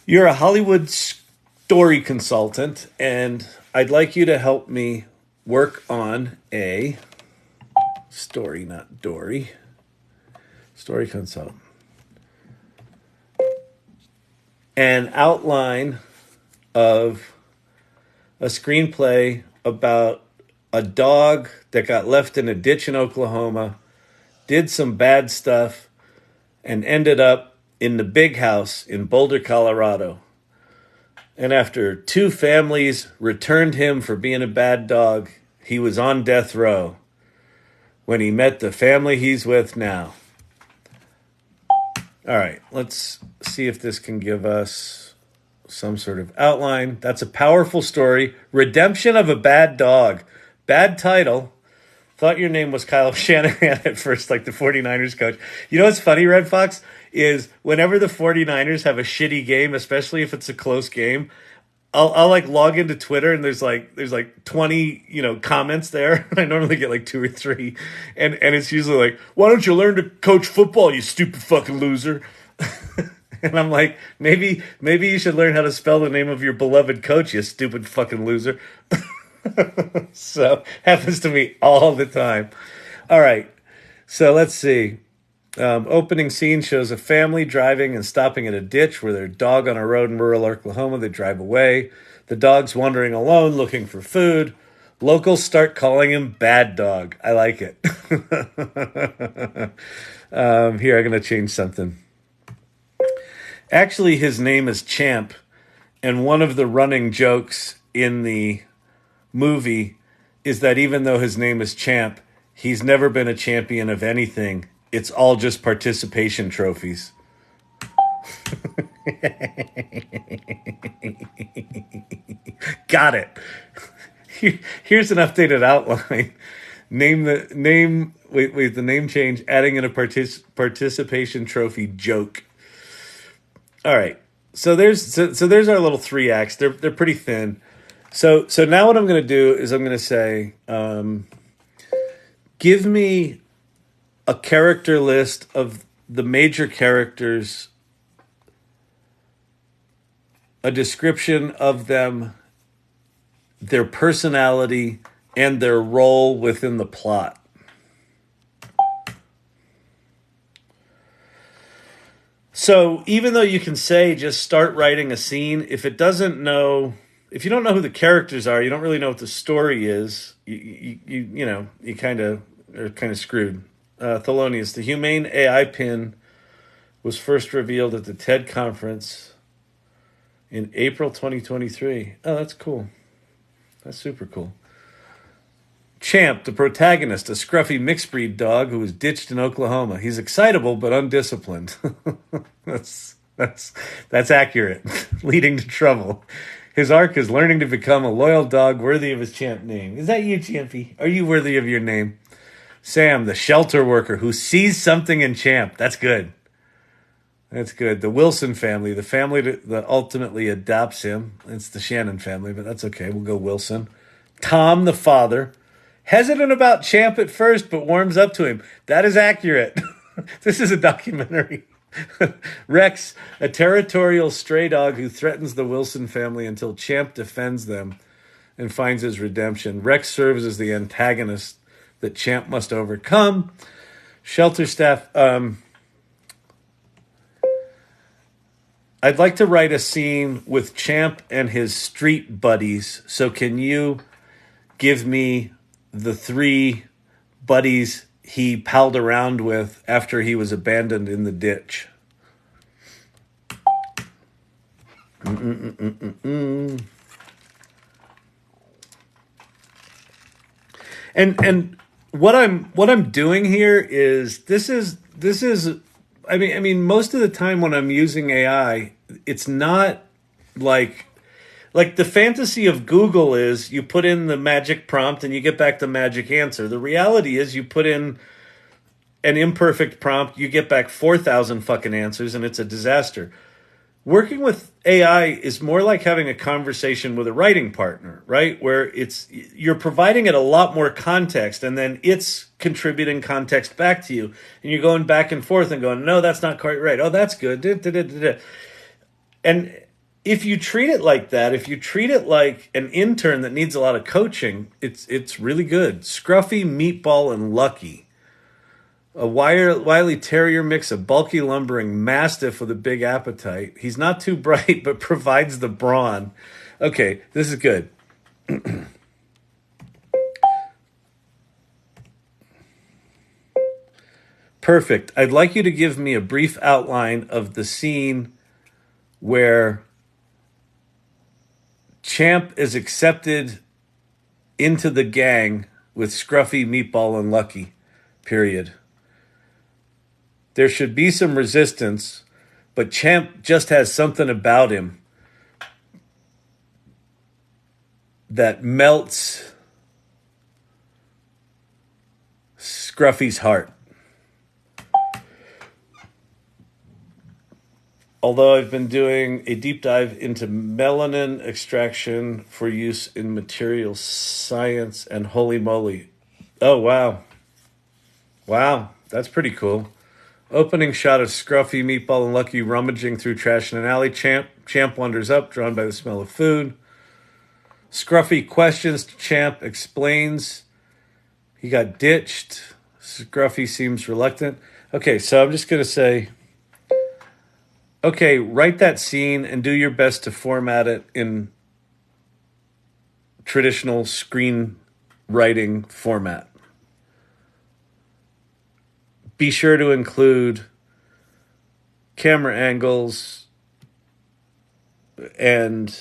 You're a Hollywood story consultant, and I'd like you to help me work on a story, not Dory. Story consultant. An outline of a screenplay about a dog that got left in a ditch in Oklahoma, did some bad stuff, and ended up in the big house in Boulder, Colorado. And after 2 families returned him for being a bad dog, he was on death row when he met the family he's with now. All right, let's see if this can give us some sort of outline. That's a powerful story. Redemption of a bad dog. Bad title. Thought your name was Kyle Shanahan at first, like the 49ers coach. You know what's funny, Red Fox, is whenever the 49ers have a shitty game, especially if it's a close game, I'll like log into Twitter and there's like 20, comments there. I normally get like 2 or 3. And it's usually like, why don't you learn to coach football, you stupid fucking loser? And I'm like, maybe you should learn how to spell the name of your beloved coach, you stupid fucking loser. So happens to me all the time. All right, so let's see. Opening scene shows a family driving and stopping at a ditch where their dog on a road in rural Oklahoma. They drive away. The dog's wandering alone looking for food. Locals start calling him Bad Dog. I like it. Here, I'm going to change something. Actually, his name is Champ, and one of the running jokes in the movie is that even though his name is Champ, he's never been a champion of anything. It's all just participation trophies. Got it. Here's an updated outline. The name change, adding in a participation trophy joke. All right. So there's our little 3 acts. They're pretty thin. So now what I'm going to do is I'm going to say, give me a character list of the major characters, a description of them, their personality, and their role within the plot. So even though you can say just start writing a scene, if you don't know who the characters are, you don't really know what the story is, you kind of are screwed. Thelonious, the humane AI pin was first revealed at the TED conference in April 2023. Oh, that's cool. That's super cool. Champ, the protagonist, a scruffy mixed breed dog who was ditched in Oklahoma. He's excitable but undisciplined. That's accurate. Leading to trouble. His arc is learning to become a loyal dog worthy of his Champ name. Is that you, Champy? Are you worthy of your name? Sam, the shelter worker who sees something in Champ. That's good. That's good. The Wilson family, the family that ultimately adopts him. It's the Shannon family, but that's okay. We'll go Wilson. Tom, the father, hesitant about Champ at first, but warms up to him. That is accurate. This is a documentary. Rex, a territorial stray dog who threatens the Wilson family until Champ defends them and finds his redemption. Rex serves as the antagonist that Champ must overcome. Shelter staff. I'd like to write a scene with Champ and his street buddies. So can you give me the 3 buddies he palled around with after he was abandoned in the ditch? And what I'm doing here is this is I mean most of the time when I'm using AI, it's not like the fantasy of Google is you put in the magic prompt and you get back the magic answer. The reality is you put in an imperfect prompt, you get back 4,000 fucking answers and it's a disaster. working with AI is more like having a conversation with a writing partner, right? Where you're providing it a lot more context, and then it's contributing context back to you, and you're going back and forth and going, no, that's not quite right. Oh, that's good. Da, da, da, da, da. And if you treat it like that, if you treat it like an intern that needs a lot of coaching, it's really good. Scruffy, Meatball, and Lucky. A wily terrier mix, a bulky lumbering mastiff with a big appetite. He's not too bright, but provides the brawn. Okay, this is good. Perfect. I'd like you to give me a brief outline of the scene where Champ is accepted into the gang with Scruffy, Meatball, and Lucky. Period. There should be some resistance, but Champ just has something about him that melts Scruffy's heart. Although I've been doing a deep dive into melanin extraction for use in material science, and holy moly. Oh, wow. Wow, that's pretty cool. Opening shot of Scruffy, Meatball, and Lucky rummaging through trash in an alley. Champ wanders up, drawn by the smell of food. Scruffy questions Champ, explains he got ditched. Scruffy seems reluctant. Okay, so I'm just going to say, okay, write that scene and do your best to format it in traditional screenwriting format. Be sure to include camera angles and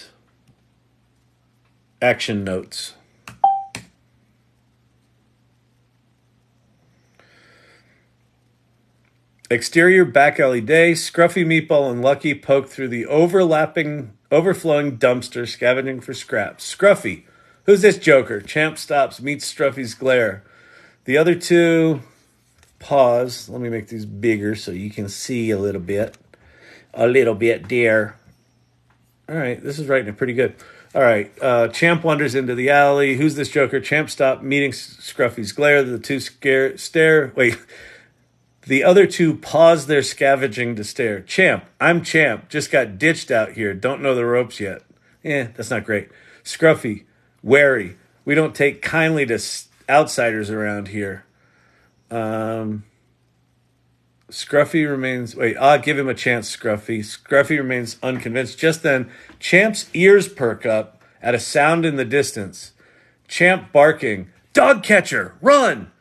action notes. Exterior back alley day. Scruffy, Meatball, and Lucky poke through the overflowing dumpster, scavenging for scraps. Scruffy, who's this joker? Champ stops, meets Scruffy's glare. The other two pause. Let me make these bigger so you can see a little bit. A little bit, dear. All right, this is writing it pretty good. All right, Champ wanders into the alley. Who's this joker? Champ stopped, meeting Scruffy's glare. The two stare. Wait. The other two pause their scavenging to stare. Champ, I'm Champ. Just got ditched out here. Don't know the ropes yet. That's not great. Scruffy, wary. We don't take kindly to outsiders around here. Scruffy remains... Wait, I'll give him a chance, Scruffy. Scruffy remains unconvinced. Just then, Champ's ears perk up at a sound in the distance. Champ barking, dog catcher, run!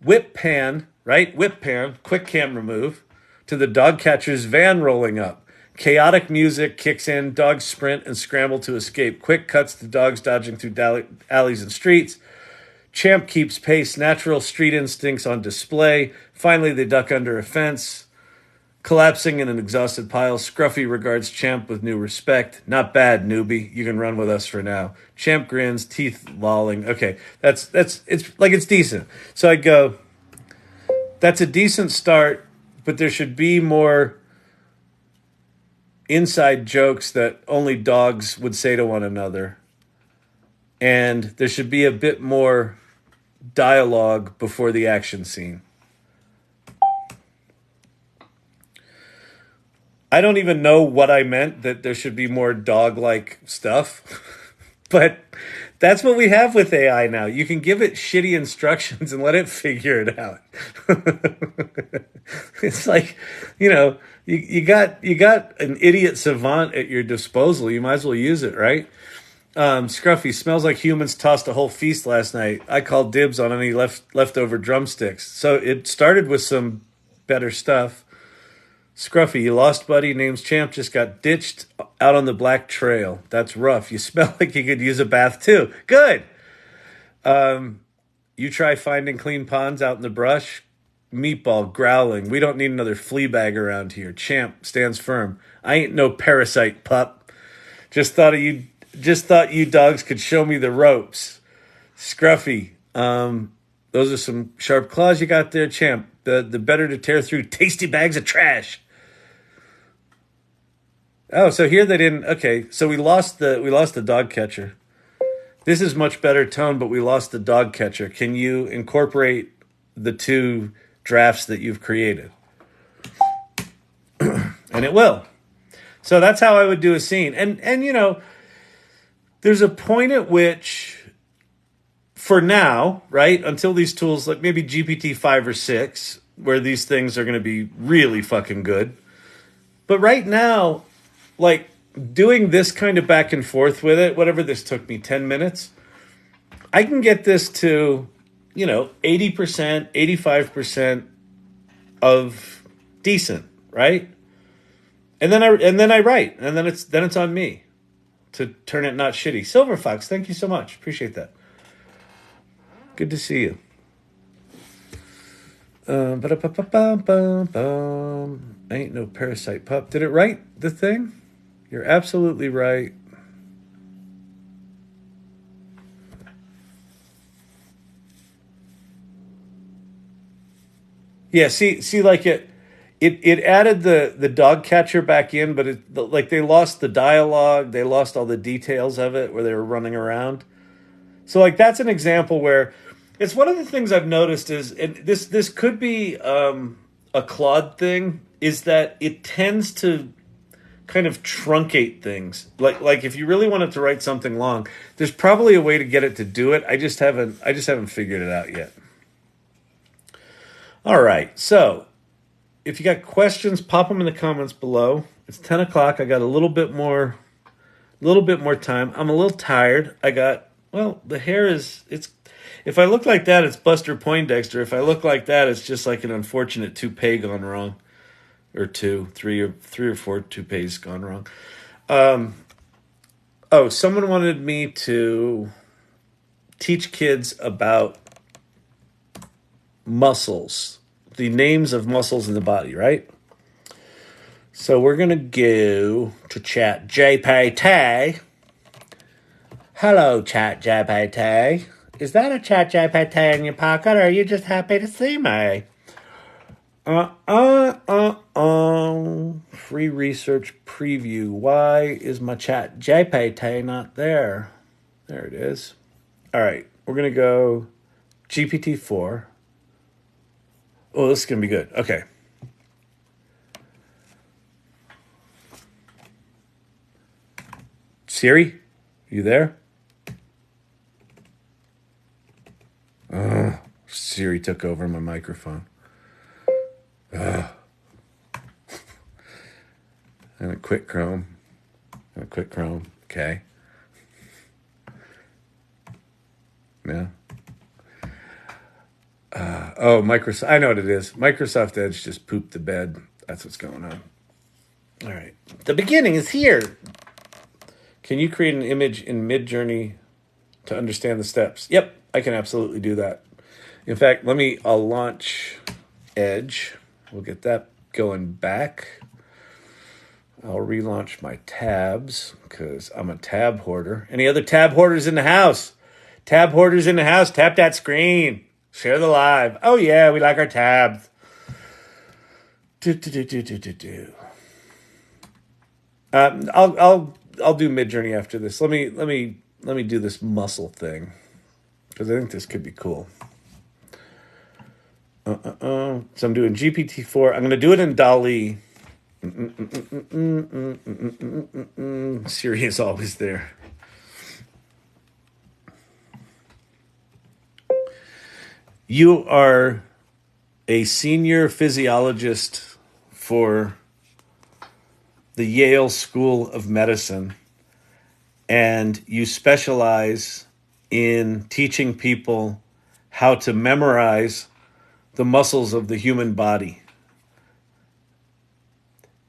Whip pan, right? Whip pan, quick camera move, to the dog catcher's van rolling up. Chaotic music kicks in, dogs sprint and scramble to escape. Quick cuts to dogs dodging through alleys and streets. Champ keeps pace, natural street instincts on display. Finally, they duck under a fence. Collapsing in an exhausted pile, Scruffy regards Champ with new respect. Not bad, newbie. You can run with us for now. Champ grins, teeth lolling. Okay, it's decent. So I go, that's a decent start, but there should be more inside jokes that only dogs would say to one another. And there should be a bit more dialogue before the action scene. I don't even know what I meant, that there should be more dog-like stuff. But that's what we have with AI now. You can give it shitty instructions and let it figure it out. It's like, you got an idiot savant at your disposal. You might as well use it, right? Scruffy, smells like humans tossed a whole feast last night. I called dibs on any leftover drumsticks. So it started with some better stuff. Scruffy, you lost buddy, name's Champ, just got ditched out on the black trail. That's rough. You smell like you could use a bath too. Good. You try finding clean ponds out in the brush. Meatball growling. We don't need another flea bag around here. Champ stands firm. I ain't no parasite, pup. Just thought you dogs could show me the ropes. Scruffy, those are some sharp claws you got there, Champ. The better to tear through tasty bags of trash. Oh, so here they didn't. Okay, so we lost the dog catcher. This is much better tone, but we lost the dog catcher. Can you incorporate the two drafts that you've created? And it will. So that's how I would do a scene. And you know, there's a point at which, for now, right, until these tools like maybe GPT 5 or 6, where these things are going to be really fucking good. But right now, like doing this kind of back and forth with it, whatever this took me, 10 minutes, I can get this to, 80%, 85% of decent, right? And then I write, and then it's on me to turn it not shitty. Silver Fox, thank you so much. Appreciate that. Good to see you. Ain't no parasite pup. Did it write the thing? You're absolutely right. Yeah, see, like it added the dog catcher back in, but like they lost the dialogue, they lost all the details of it where they were running around. So like that's an example where it's one of the things I've noticed is, and this could be a Claude thing, is that it tends to kind of truncate things. Like if you really wanted to write something long, there's probably a way to get it to do it. I just haven't figured it out yet. All right, so if you got questions, pop them in the comments below. It's 10 o'clock. I got a little bit more time. I'm a little tired. The hair it's, if I look like that, it's Buster Poindexter. If I look like that, it's just like an unfortunate toupee gone wrong. Or three or four toupees gone wrong. Someone wanted me to teach kids about muscles, the names of muscles in the body, right? So we're going to go to ChatGPT. Hello, ChatGPT. Is that a ChatGPT in your pocket, or are you just happy to see me? Free research preview. Why is my ChatGPT not there? There it is. All right, we're going to go GPT-4. Oh, this is going to be good. Okay. Siri, you there? Siri took over my microphone. And a quick Chrome. Okay. Yeah. Microsoft. I know what it is. Microsoft Edge just pooped the bed. That's what's going on. All right. The beginning is here. Can you create an image in Midjourney to understand the steps? Yep, I can absolutely do that. In fact, I'll launch Edge. We'll get that going back. I'll relaunch my tabs because I'm a tab hoarder. Any other tab hoarders in the house? Tab hoarders in the house, tap that screen. Share the live. Oh yeah, we like our tabs. I'll do Midjourney after this. Let me do this muscle thing because I think this could be cool. So I'm doing GPT-4. I'm going to do it in DALL-E. Siri is always there. You are a senior physiologist for the Yale School of Medicine, and you specialize in teaching people how to memorize the muscles of the human body.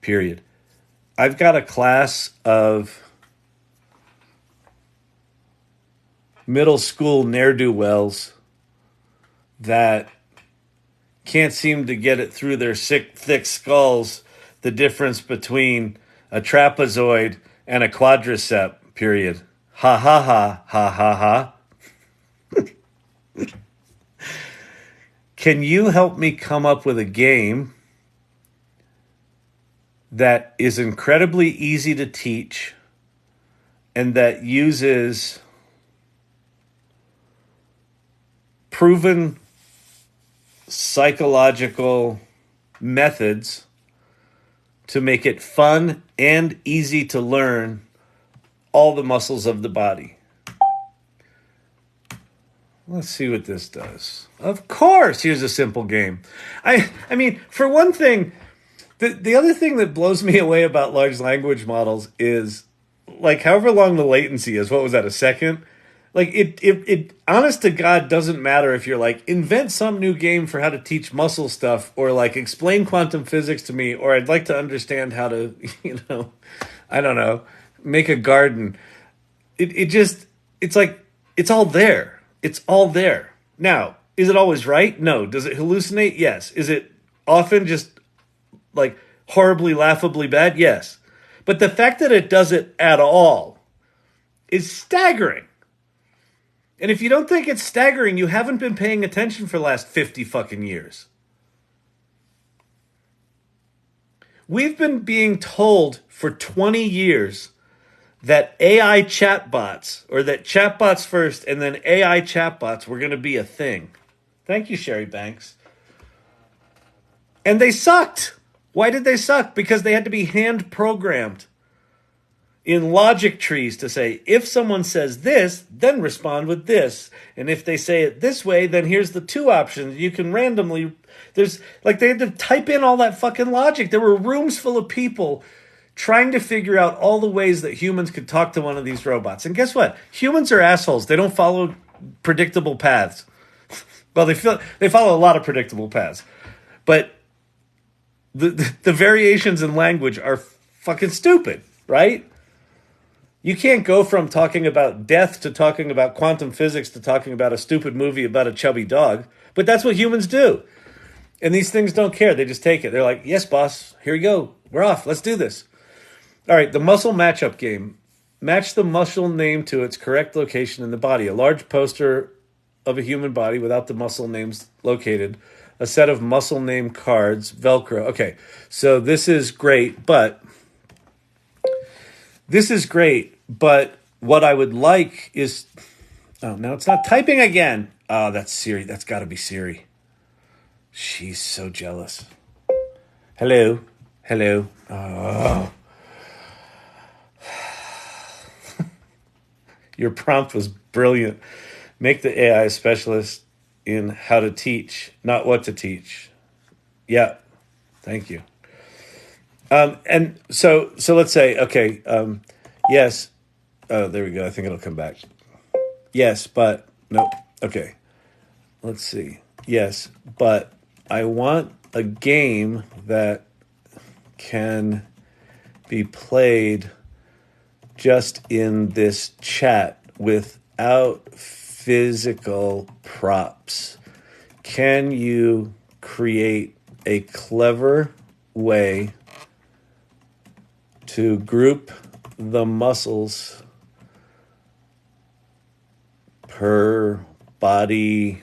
Period. I've got a class of middle school ne'er-do-wells that can't seem to get it through their thick skulls the difference between a trapezoid and a quadricep, period. Ha ha ha ha ha ha. Can you help me come up with a game that is incredibly easy to teach and that uses proven psychological methods to make it fun and easy to learn all the muscles of the body. Let's see what this does. Of course, here's a simple game. I mean, for one thing, the other thing that blows me away about large language models is, like, however long the latency is. What was that, a second? Like, it honest to God doesn't matter if you're like, invent some new game for how to teach muscle stuff, or like explain quantum physics to me, or I'd like to understand how to, I don't know, make a garden. It's like, it's all there. It's all there. Now, is it always right? No. Does it hallucinate? Yes. Is it often just like horribly, laughably bad? Yes. But the fact that it does it at all is staggering. And if you don't think it's staggering, you haven't been paying attention for the last 50 fucking years. We've been being told for 20 years that AI chatbots, or that chatbots first and then AI chatbots were going to be a thing. Thank you, Sherry Banks. And they sucked. Why did they suck? Because they had to be hand programmed in logic trees to say, if someone says this, then respond with this. And if they say it this way, then here's the two options. You can randomly, they had to type in all that fucking logic. There were rooms full of people trying to figure out all the ways that humans could talk to one of these robots. And guess what? Humans are assholes. They don't follow predictable paths. Well, they follow a lot of predictable paths. But the variations in language are fucking stupid, right? You can't go from talking about death to talking about quantum physics to talking about a stupid movie about a chubby dog. But that's what humans do. And these things don't care. They just take it. They're like, yes, boss, here we go. We're off. Let's do this. All right, the muscle matchup game. Match the muscle name to its correct location in the body. A large poster of a human body without the muscle names located. A set of muscle name cards, Velcro. Okay, so this is great, but what I would like is... Oh, now it's not typing again. Oh, that's Siri. That's got to be Siri. She's so jealous. Hello. Oh. Your prompt was brilliant. Make the AI specialist in how to teach, not what to teach. Yeah, thank you. And so let's say, okay, yes. Oh, there we go. I think it'll come back. Yes, but no. Okay. Let's see. Yes, but I want a game that can be played just in this chat without physical props. Can you create a clever way to group the muscles per body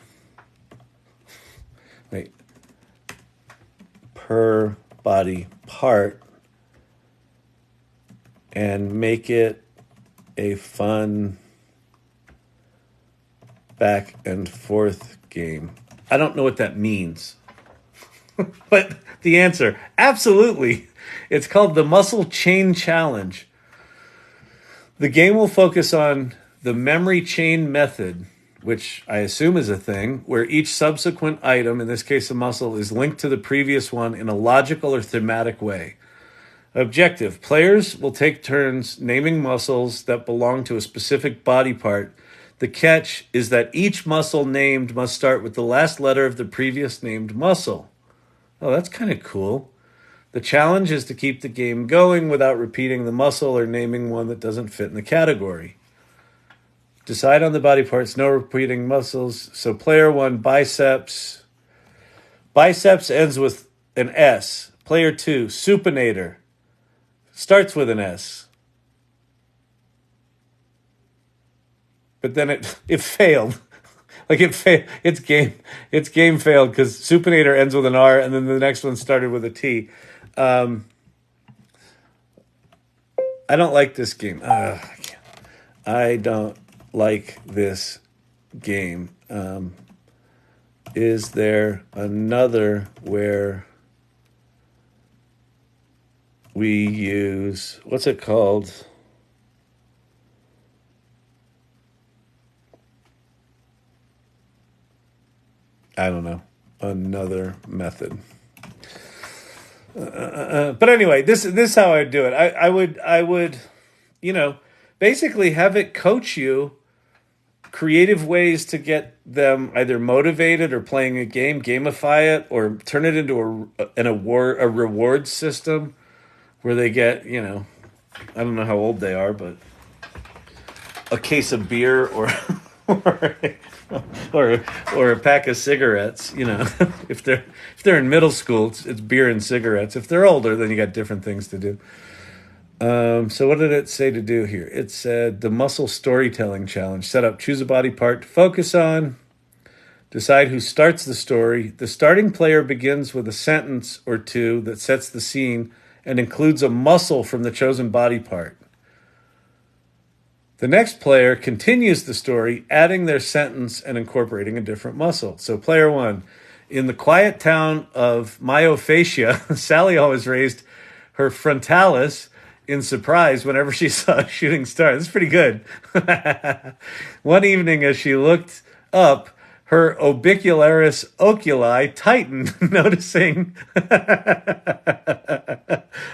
part and make it a fun back and forth game? I don't know what that means. But the answer, absolutely. It's called the Muscle Chain Challenge. The game will focus on the memory chain method, which I assume is a thing, where each subsequent item, in this case a muscle, is linked to the previous one in a logical or thematic way. Objective: players will take turns naming muscles that belong to a specific body part. The catch is that each muscle named must start with the last letter of the previous named muscle. Oh, that's kind of cool. The challenge is to keep the game going without repeating the muscle or naming one that doesn't fit in the category. Decide on the body parts, no repeating muscles. So player 1, biceps. Biceps ends with an S. Player 2, supinator. Starts with an S. But then it failed. Its game failed because supinator ends with an R and then the next one started with a T. I don't like this game. I don't like this game. Is there another where we use, what's it called? I don't know. Another method. But anyway, this is how I do it. I would, basically have it coach you creative ways to get them either motivated or playing a game, gamify it, or turn it into a reward system where they get, I don't know how old they are, but a case of beer or or a pack of cigarettes. If they're in middle school, it's beer and cigarettes. If they're older, then you got different things to do. So what did it say to do here? It said the muscle storytelling challenge. Set up, choose a body part to focus on. Decide who starts the story. The starting player begins with a sentence or two that sets the scene and includes a muscle from the chosen body part. The next player continues the story, adding their sentence and incorporating a different muscle. So player one, in the quiet town of myophasia, Sally always raised her frontalis in surprise whenever she saw a shooting star. That's pretty good. One evening as she looked up, her orbicularis oculi tightened, noticing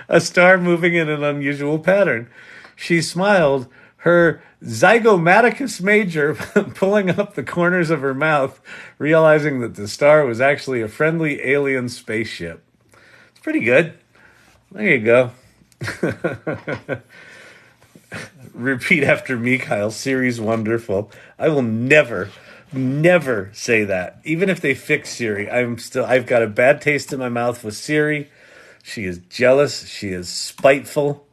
a star moving in an unusual pattern. She smiled, her zygomaticus major pulling up the corners of her mouth, realizing that the star was actually a friendly alien spaceship. It's pretty good. There you go. Repeat after me, Kyle. Siri's wonderful. I will never say that. Even if they fix Siri, I've got a bad taste in my mouth with Siri. She is jealous. She is spiteful.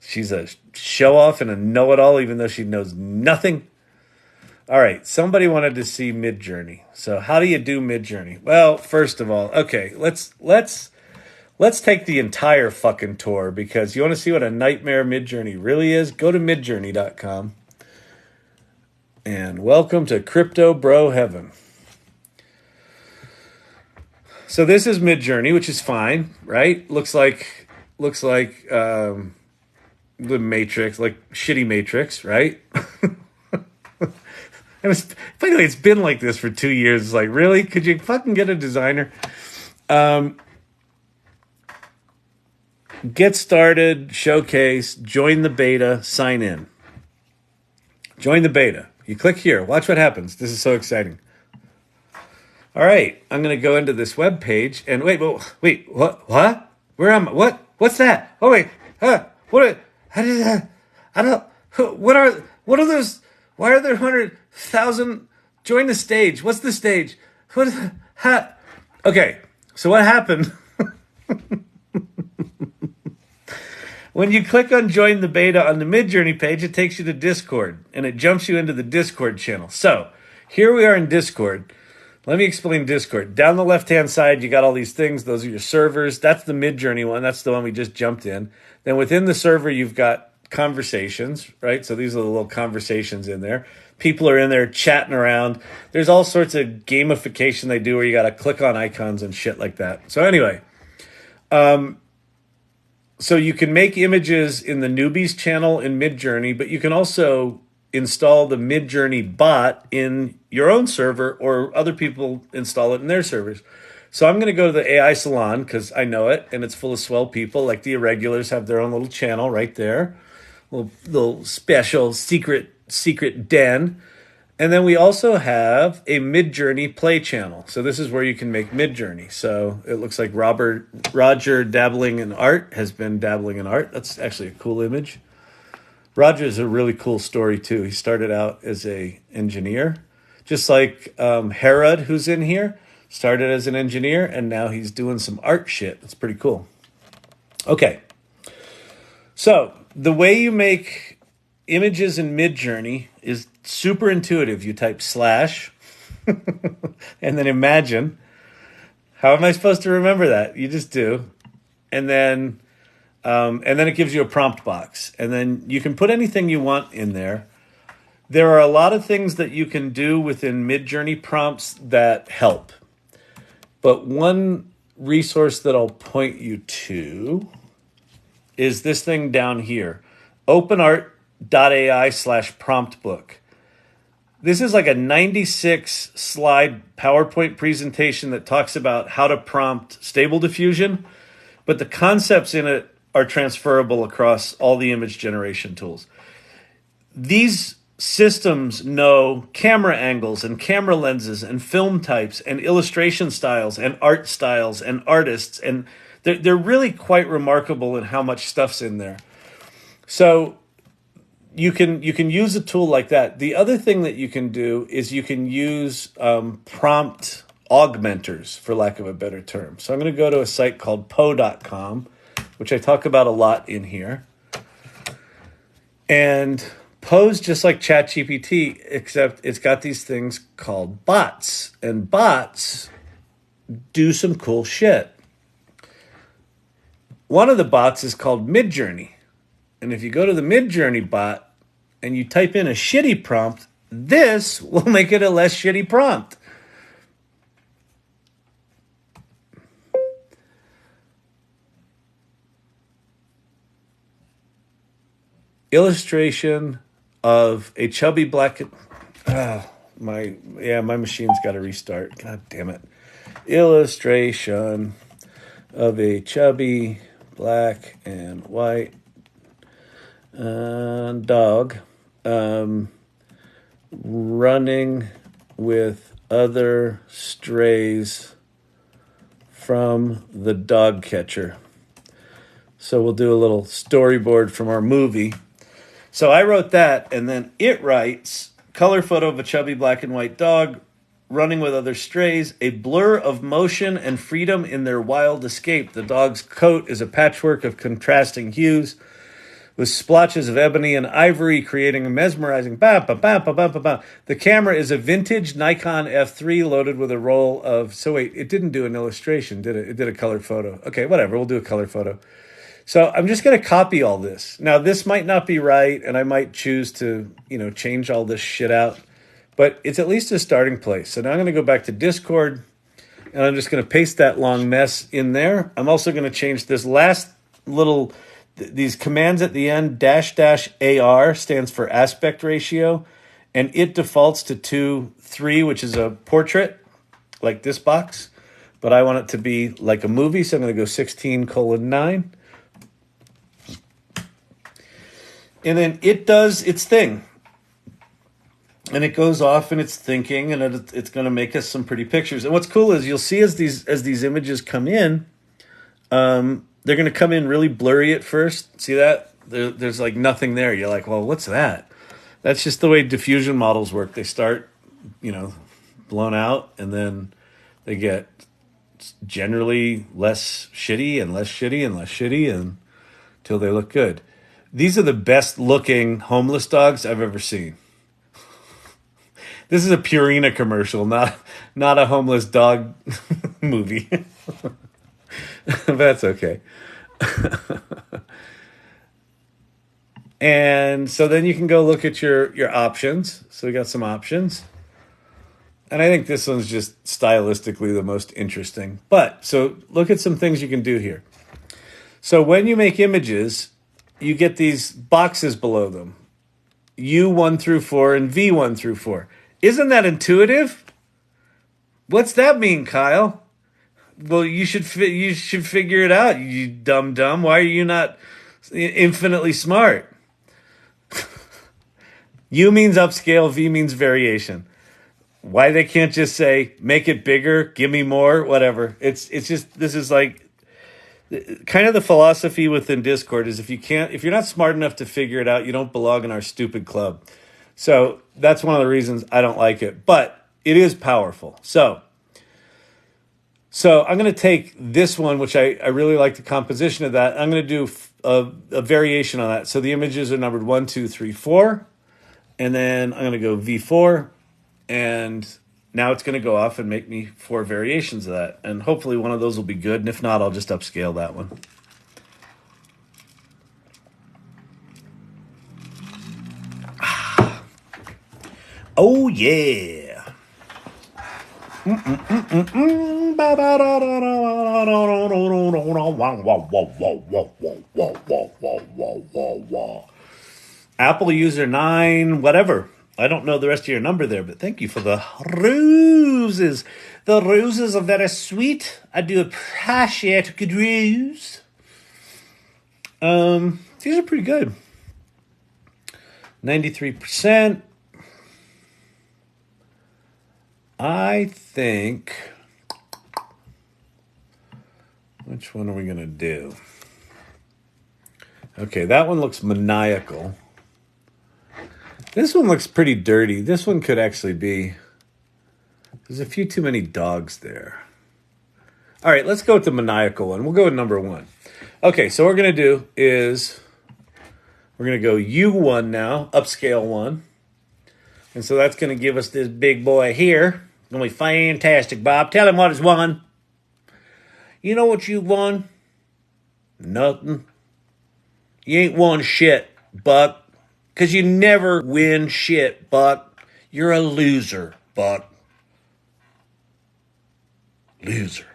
She's a show-off and a know-it-all, even though she knows nothing. All right, somebody wanted to see Midjourney. So how do you do Midjourney? Well, first of all, okay, let's take the entire fucking tour, because you want to see what a nightmare Midjourney really is? Go to midjourney.com. And welcome to Crypto Bro Heaven. So this is Midjourney, which is fine, right? Looks like the Matrix, like shitty Matrix, right? By the way, it's been like this for 2 years. It's like, really? Could you fucking get a designer? Get started, showcase, join the beta, sign in. Join the beta. You click here. Watch what happens. This is so exciting. All right, I'm going to go into this web page and wait, what? Where am I? What's that? Oh wait, what? How did that? I don't. What are those? Why are there 100,000? Join the stage. What's the stage? Okay, so what happened? When you click on join the beta on the Midjourney page, it takes you to Discord, and it jumps you into the Discord channel. So here we are in Discord. Let me explain Discord. Down the left-hand side, you got all these things. Those are your servers. That's the Midjourney one. That's the one we just jumped in. Then within the server, you've got conversations, right? So these are the little conversations in there. People are in there chatting around. There's all sorts of gamification they do where you got to click on icons and shit like that. So anyway, so you can make images in the newbies channel in Midjourney, but you can also install the Midjourney bot in your own server, or other people install it in their servers. So I'm going to go to the AI Salon because I know it, and it's full of swell people. Like the irregulars have their own little channel right there, little special secret den. And then we also have a Midjourney play channel. So this is where you can make Midjourney. So it looks like Roger dabbling in art has been dabbling in art. That's actually a cool image. Roger is a really cool story too. He started out as an engineer, just like Herod, who's in here, started as an engineer, and now he's doing some art shit. It's pretty cool. Okay. So the way you make images in Midjourney is super intuitive. You type / and then imagine. How am I supposed to remember that? You just do. And then And then it gives you a prompt box. And then you can put anything you want in there. There are a lot of things that you can do within Midjourney prompts that help. But one resource that I'll point you to is this thing down here, openart.ai/prompt book. This is like a 96 slide PowerPoint presentation that talks about how to prompt Stable Diffusion, but the concepts in it are transferable across all the image generation tools. These systems know camera angles and camera lenses and film types and illustration styles and art styles and artists, and they're really quite remarkable in how much stuff's in there. So you can use a tool like that. The other thing that you can do is you can use prompt augmenters, for lack of a better term. So I'm going to go to a site called po.com, which I talk about a lot in here. And Po's just like ChatGPT, except it's got these things called bots. And bots do some cool shit. One of the bots is called Midjourney. And if you go to the Midjourney bot and you type in a shitty prompt, this will make it a less shitty prompt. Illustration of a chubby black... my machine's got to restart. God damn it. Illustration of a chubby black and white dog running with other strays from the dog catcher. So we'll do a little storyboard from our movie. So I wrote that, and then it writes, color photo of a chubby black and white dog running with other strays, a blur of motion and freedom in their wild escape. The dog's coat is a patchwork of contrasting hues, with splotches of ebony and ivory creating a mesmerizing ba-ba-ba-ba-ba-ba. The camera is a vintage Nikon F3 loaded with a roll of... So wait, it didn't do an illustration, did it? It did a color photo. Okay, whatever, we'll do a color photo. So I'm just going to copy all this. Now, this might not be right, and I might choose to, change all this shit out. But it's at least a starting place. So now I'm going to go back to Discord, and I'm just going to paste that long mess in there. I'm also going to change this last little... These commands at the end, --AR stands for aspect ratio, and it defaults to 2:3, which is a portrait, like this box. But I want it to be like a movie, so I'm going to go 16:9. And then it does its thing. And it goes off and it's thinking, and it's going to make us some pretty pictures. And what's cool is you'll see as these images come in, they're going to come in really blurry at first. See that? There's like nothing there. You're like, well, what's that? That's just the way diffusion models work. They start, blown out, and then they get generally less shitty and less shitty and less shitty until they look good. These are the best looking homeless dogs I've ever seen. This is a Purina commercial, not a homeless dog movie. That's okay. And so then you can go look at your options. So we got some options. And I think this one's just stylistically the most interesting. But so look at some things you can do here. So when you make images, you get these boxes below them. U1 through 4 and V1 through 4. Isn't that intuitive? What's that mean, Kyle? Well, you should figure it out, you dumb. Why are you not infinitely smart? U means upscale, V means variation. Why they can't just say, make it bigger, give me more, whatever. It's just, this is like, kind of the philosophy within Discord is if you're not smart enough to figure it out, you don't belong in our stupid club. So that's one of the reasons I don't like it, but it is powerful. So I'm going to take this one, which I really like the composition of that. I'm going to do a variation on that. So the images are numbered 1, 2, 3, 4. And then I'm going to go V4. And now it's going to go off and make me 4 variations of that. And hopefully one of those will be good. And if not, I'll just upscale that one. Oh, yeah. Apple user 9, whatever. I don't know the rest of your number there, but thank you for the ruses. The ruses are very sweet. I do appreciate good ruse. These are pretty good. 93%. I think, which one are we going to do? Okay, that one looks maniacal. This one looks pretty dirty. This one could actually be, there's a few too many dogs there. All right, let's go with the maniacal one. We'll go with number 1. Okay, so what we're going to do is we're going to go U1 now, upscale 1. And so that's going to give us this big boy here. It's going to be fantastic, Bob. Tell him what he's won. You know what you won? Nothing. You ain't won shit, Buck. Because you never win shit, Buck. You're a loser, Buck. Loser.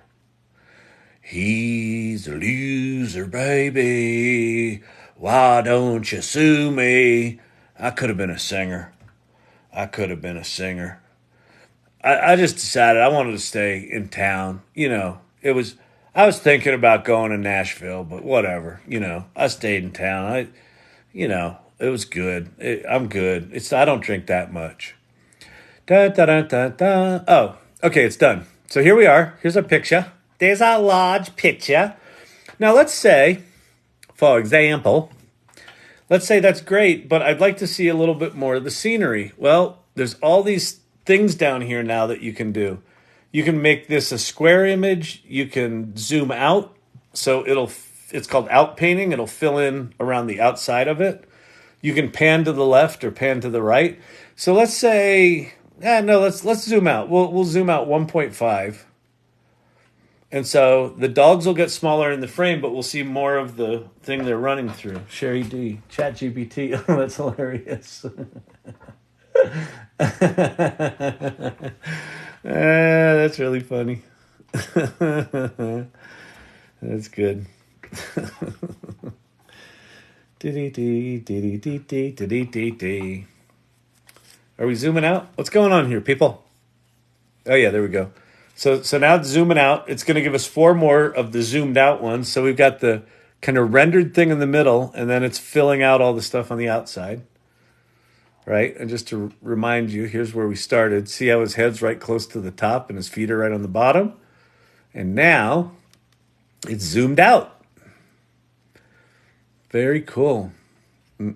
He's a loser, baby. Why don't you sue me? I could have been a singer. I just decided I wanted to stay in town. You know, I was thinking about going to Nashville, but whatever. You know, I stayed in town. It was good. I'm good. I don't drink that much. Da, da, da, da, da. Oh, okay, it's done. So here we are. Here's a picture. There's our large picture. Now let's say, for example, let's say that's great, but I'd like to see a little bit more of the scenery. Well, there's all these things down here now that you can do. You can make this a square image. You can zoom out. So it's called outpainting. It'll fill in around the outside of it. You can pan to the left or pan to the right. So let's say, let's zoom out. We'll zoom out 1.5. And so the dogs will get smaller in the frame, but we'll see more of the thing they're running through. Sherry D, ChatGPT. Oh, that's hilarious. That's really funny. That's good. Are we zooming out? What's going on here, people? Oh yeah, there we go. So now it's zooming out. It's going to give us 4 more of the zoomed out ones. So we've got the kind of rendered thing in the middle, and then it's filling out all the stuff on the outside. Right? And just to remind you, here's where we started. See how his head's right close to the top and his feet are right on the bottom? And now it's zoomed out. Very cool. Let's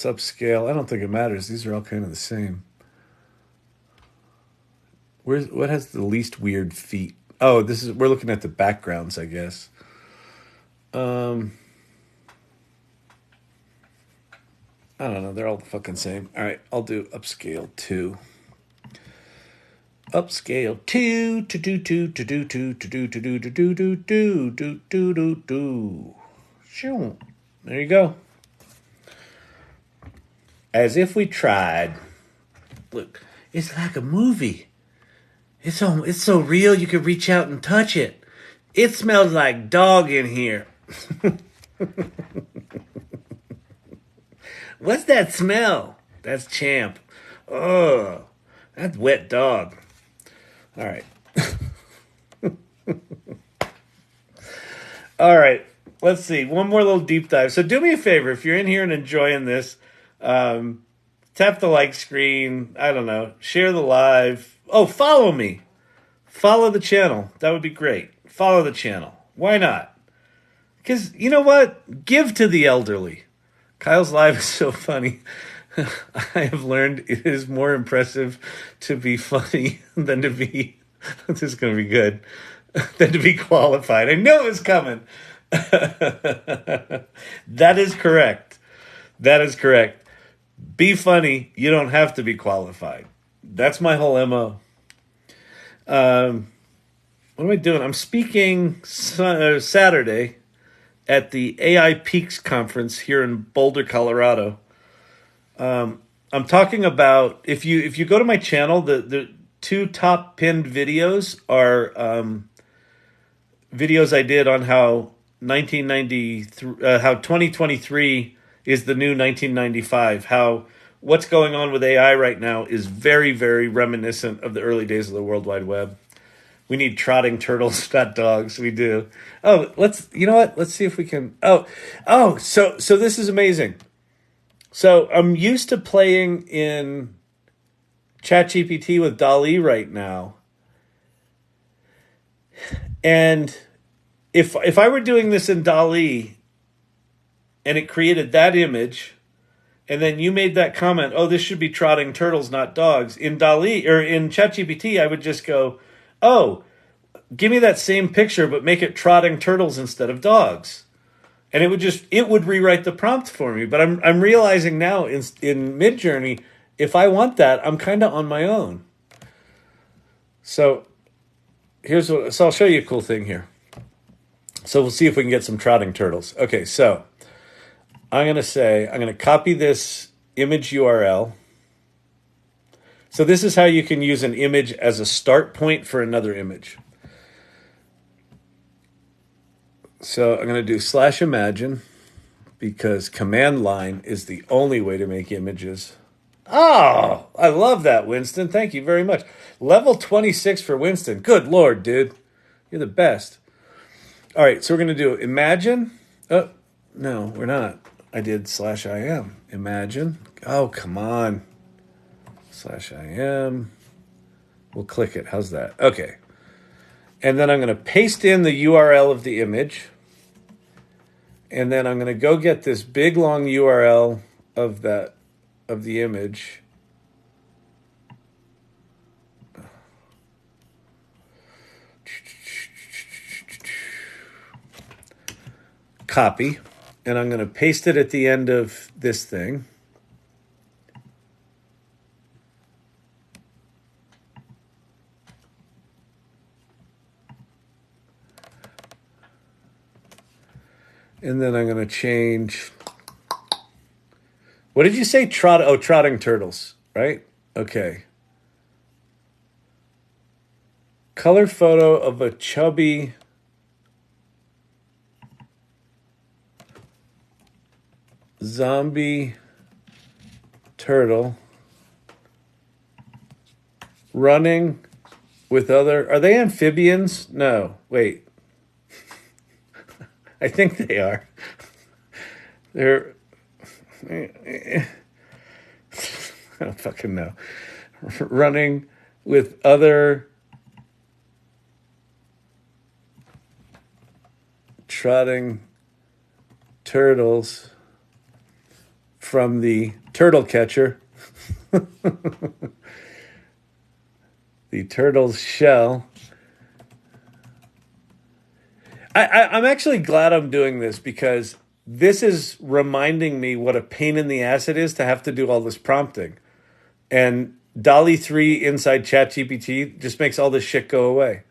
upscale. I don't think it matters. These are all kind of the same. What has the least weird feet? Oh, we're looking at the backgrounds, I guess. I don't know. They're all the fucking same. All right, I'll do upscale 2. Upscale 2 to do to do to do to do to do to do do do do do do do. Shoo. There you go. As if we tried. Look, it's like a movie. It's so real you could reach out and touch it. It smells like dog in here. What's that smell? That's Champ. Oh, that's wet dog. All right. All right. Let's see. One more little deep dive. So do me a favor. If you're in here and enjoying this, tap the like screen. I don't know. Share the live. Oh, follow me. Follow the channel. That would be great. Follow the channel. Why not? Because you know what? Give to the elderly. Kyle's live is so funny. I have learned it is more impressive to be funny than to be, this is going to be good, than to be qualified. I knew it was coming. That is correct. That is correct. Be funny. You don't have to be qualified. That's my whole MO. What am I doing? I'm speaking Saturday at the AI Peaks conference here in Boulder, Colorado. I'm talking about if you go to my channel, the two top pinned videos are videos I did on how 1993, how 2023 is the new 1995. How what's going on with AI right now is very, very reminiscent of the early days of the World Wide Web. We need trotting turtles, not dogs. We do. Oh, you know what? Let's see if we can. So this is amazing. So I'm used to playing in ChatGPT with DALL-E right now. And if I were doing this in DALL-E and it created that image, and then you made that comment, oh, this should be trotting turtles, not dogs. In DALL-E or in ChatGPT, I would just go, oh, give me that same picture, but make it trotting turtles instead of dogs. And it would rewrite the prompt for me. But I'm realizing now in Midjourney, if I want that, I'm kind of on my own. So so I'll show you a cool thing here. So we'll see if we can get some trotting turtles. Okay, so I'm going to copy this image URL. So this is how you can use an image as a start point for another image. So I'm going to do /imagine because command line is the only way to make images. Oh, I love that, Winston. Thank you very much. Level 26 for Winston. Good Lord, dude. You're the best. All right, so we're going to do imagine. Oh, no, we're not. I did /im. Imagine. Oh, come on. /im. We'll click it. How's that? Okay. And then I'm going to paste in the URL of the image. And then I'm going to go get this big long URL of the image. Copy. And I'm going to paste it at the end of this thing. And then I'm going to change. What did you say? Trotting turtles, right? Okay. Color photo of a chubby zombie turtle running with other. Are they amphibians? No, wait. I think they are. They're. I don't fucking know. Running with other trotting turtles from the turtle catcher. The turtle's shell. I'm actually glad I'm doing this because this is reminding me what a pain in the ass it is to have to do all this prompting. And DALL-E 3 inside ChatGPT just makes all this shit go away.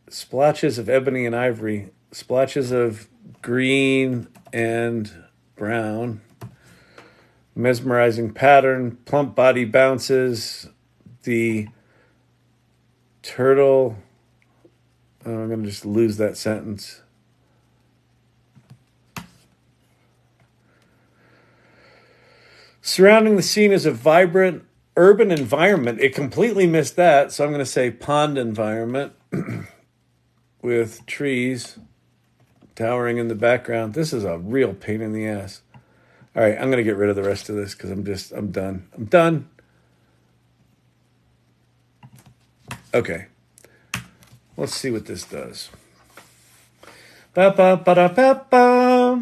Splotches of ebony and ivory. Splotches of green and brown. Mesmerizing pattern. Plump body bounces. The turtle... Oh, I'm going to just lose that sentence. Surrounding the scene is a vibrant urban environment. It completely missed that, so I'm going to say pond environment with trees towering in the background. This is a real pain in the ass. All right, I'm going to get rid of the rest of this because I'm done. I'm done. Okay. Let's see what this does. Ba-ba-ba-da-ba-ba.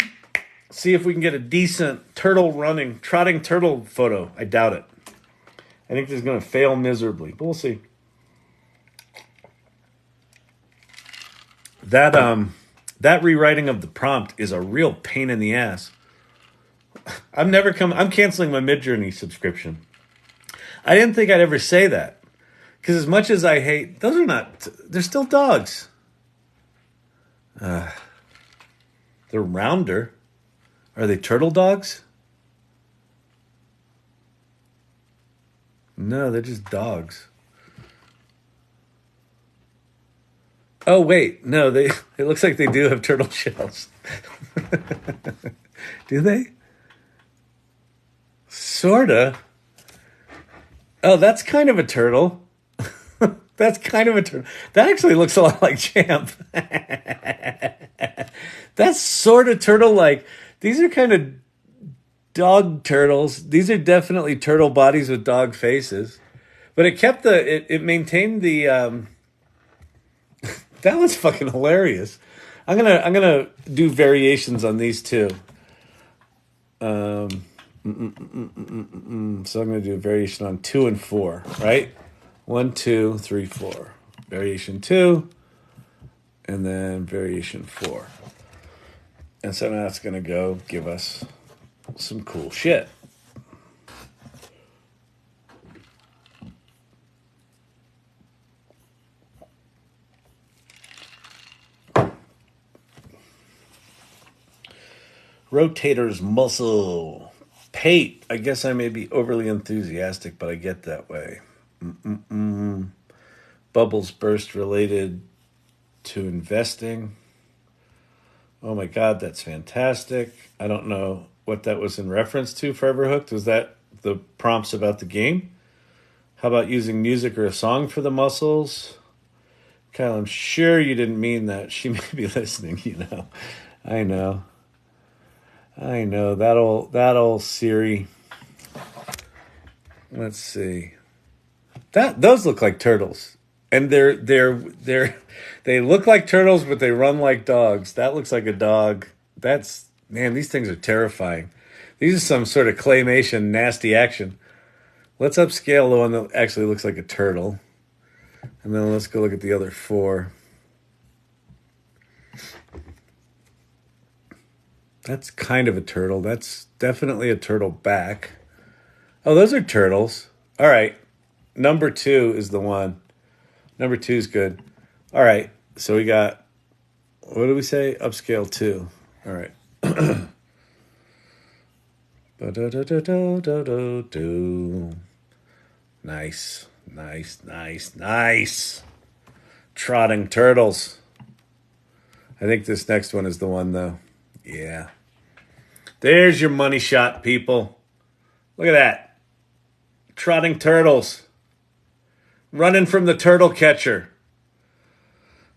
See if we can get a decent trotting turtle photo. I doubt it. I think this is going to fail miserably, but we'll see. That rewriting of the prompt is a real pain in the ass. I'm canceling my Midjourney subscription. I didn't think I'd ever say that. Because as much as I hate, those are not, they're still dogs. They're rounder. Are they turtle dogs? No, they're just dogs. Oh wait, no, they. It looks like they do have turtle shells. Do they? Sorta. Oh, that's kind of a turtle. That's kind of a turtle. That actually looks a lot like Champ. That's sort of turtle-like. These are kind of dog turtles. These are definitely turtle bodies with dog faces. But it kept it maintained the that was fucking hilarious. I'm gonna do variations on these two. So I'm gonna do a variation on 2 and 4, right? 1, 2, 3, 4. Variation 2, and then variation 4. And so now it's gonna go give us some cool shit. Rotator's muscle. Pate. I guess I may be overly enthusiastic, but I get that way. Bubbles burst related to investing. Oh my God, that's fantastic. I don't know what that was in reference to, Forever Hooked. Was that the prompts about the game? How about using music or a song for the muscles? Kyle, I'm sure you didn't mean that. She may be listening, you know. I know. That old Siri. Let's see. Those look like turtles. And they look like turtles, but they run like dogs. That looks like a dog. Man, these things are terrifying. These are some sort of claymation nasty action. Let's upscale the one that actually looks like a turtle. And then let's go look at the other 4. That's kind of a turtle. That's definitely a turtle back. Oh, those are turtles. All right. Number 2 is the one. Number 2 is good. All right. So we got, what did we say? Upscale 2. All right. Nice. Trotting turtles. I think this next one is the one, though. Yeah. There's your money shot, people. Look at that. Trotting turtles. Running from the turtle catcher.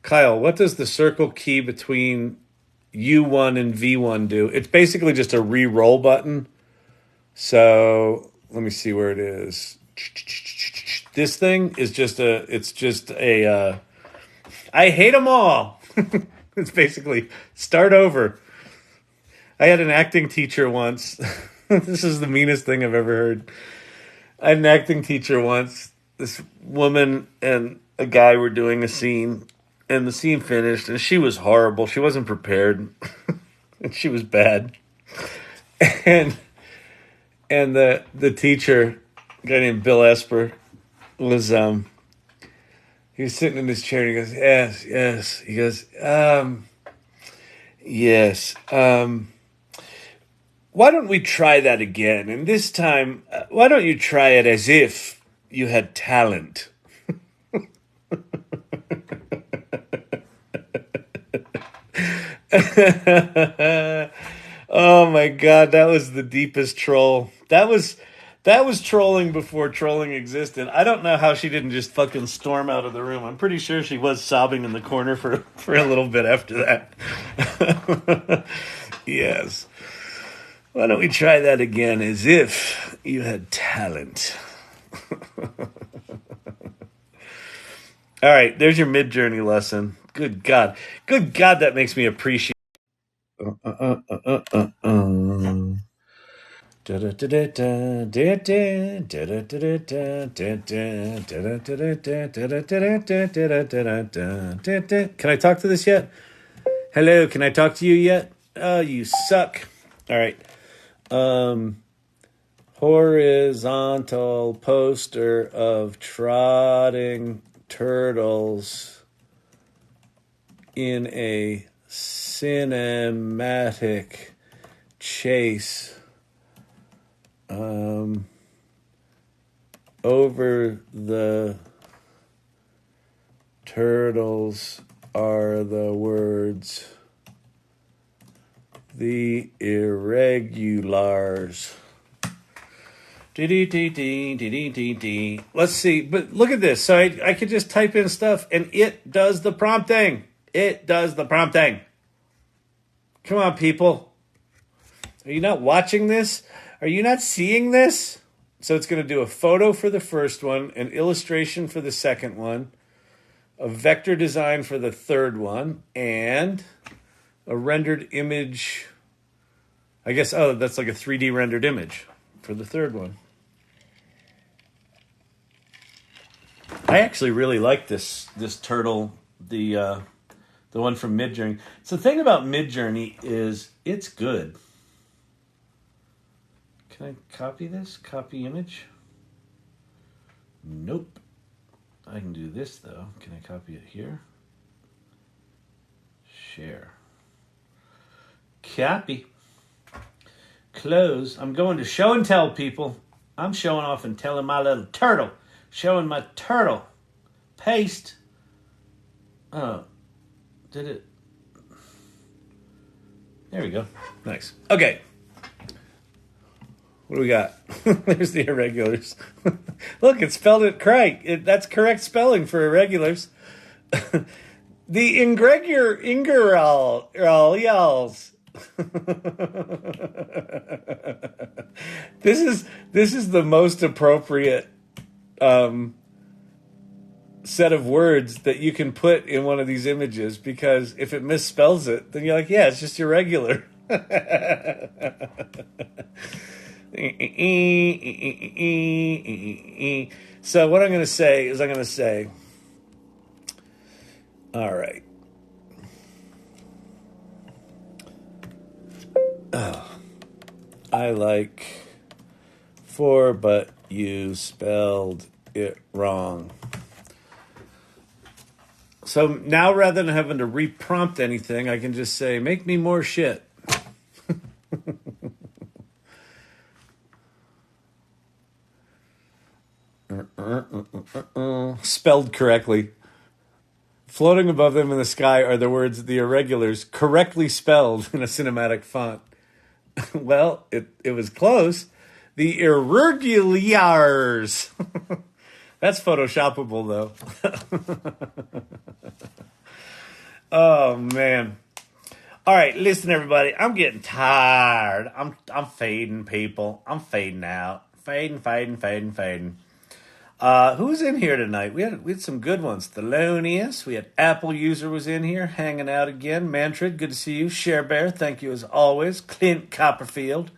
Kyle, what does the circle key between U1 and V1 do? It's basically just a re-roll button. So let me see where it is. This thing is just a I hate them all. It's basically start over. I had an acting teacher once. This is the meanest thing I've ever heard. I had an acting teacher once. This woman and a guy were doing a scene, and the scene finished, and she was horrible. She wasn't prepared, and she was bad. And the teacher, a guy named Bill Esper, was he was sitting in his chair, and he goes, yes. He goes, yes. Why don't we try that again? And this time, why don't you try it as if you had talent? Oh my God, that was the deepest troll. That was trolling before trolling existed. I don't know how she didn't just fucking storm out of the room. I'm pretty sure she was sobbing in the corner for a little bit after that. Yes. Why don't we try that again as if you had talent? All right, there's your Midjourney lesson. Good God, that makes me appreciate. Can I talk to this yet? Hello, can I talk to you yet? Oh, you suck. All right. Horizontal poster of trotting turtles in a cinematic chase over the turtles are the words the irregulars. Let's see, but look at this. So I could just type in stuff and it does the prompting. It does the prompting. Come on, people. Are you not watching this? Are you not seeing this? So it's going to do a photo for the first one, an illustration for the second one, a vector design for the third one, and a rendered image. I guess, that's like a 3D rendered image for the third one. I actually really like this turtle, the one from Midjourney. So the thing about Midjourney is it's good. Can I copy this? Copy image? Nope. I can do this though. Can I copy it here? Share. Copy. Close. I'm going to show and tell, people. I'm showing off and telling my little turtle. Showing my turtle. Paste. Oh. Did it? There we go. Nice. Okay. What do we got? There's the irregulars. Look, it spelled it correct. That's correct spelling for irregulars. The ingregularals. This is the most appropriate set of words that you can put in one of these images, because if it misspells it, then you're like, yeah, it's just irregular. So what I'm going to say is all right. I like for, but you spelled it wrong. So now rather than having to reprompt anything, I can just say, make me more shit. Spelled correctly. Floating above them in the sky are the words the irregulars, correctly spelled in a cinematic font. Well, it was close. The irregulars. That's photoshoppable, though. Oh, man. All right, listen, everybody. I'm getting tired. I'm fading, people. I'm fading out. Fading. Who's in here tonight? We had some good ones. Thelonious. We had Apple User was in here, hanging out again. Mantrid, good to see you. Share Bear, thank you as always. Clint Copperfield.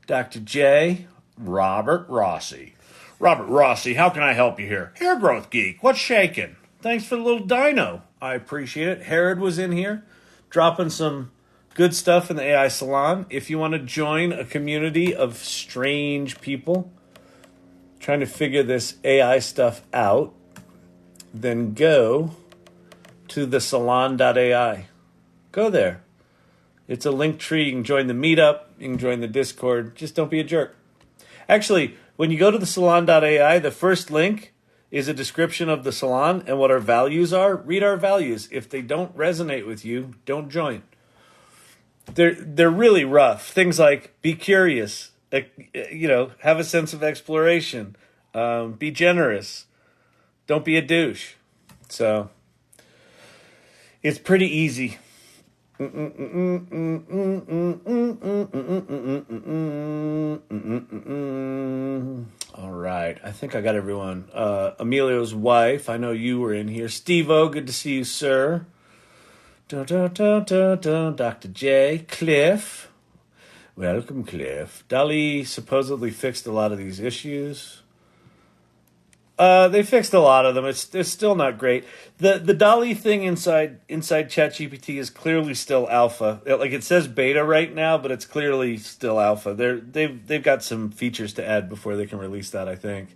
Dr. J. Robert Rossi. Robert Rossi, how can I help you here? Hair growth geek, what's shaking? Thanks for the little dino. I appreciate it. Herod was in here, dropping some good stuff in the AI salon. If you want to join a community of strange people trying to figure this AI stuff out, then go to the salon.ai. Go there. It's a link tree. You can join the meetup. You can join the Discord. Just don't be a jerk. Actually, when you go to the salon.ai, the first link is a description of the salon and what our values are. Read our values. If they don't resonate with you, don't join. They're really rough. Things like be curious, have a sense of exploration, be generous, don't be a douche. So it's pretty easy. All right, I think I got everyone. Emilio's wife, I know you were in here. Steve-O, good to see you, sir. Dr. J. Cliff. Welcome, Cliff. Dali supposedly fixed a lot of these issues. They fixed a lot of them. It's still not great. The Dolly thing inside ChatGPT is clearly still alpha. Like it says beta right now, but it's clearly still alpha. They've got some features to add before they can release that, I think.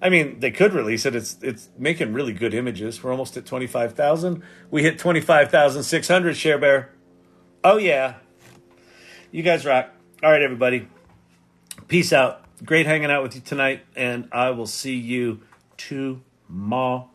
I mean, they could release it. It's making really good images. We're almost at 25,000. We hit 25,600, Share Bear. Oh yeah. You guys rock. All right, everybody. Peace out. Great hanging out with you tonight, and I will see you tomorrow.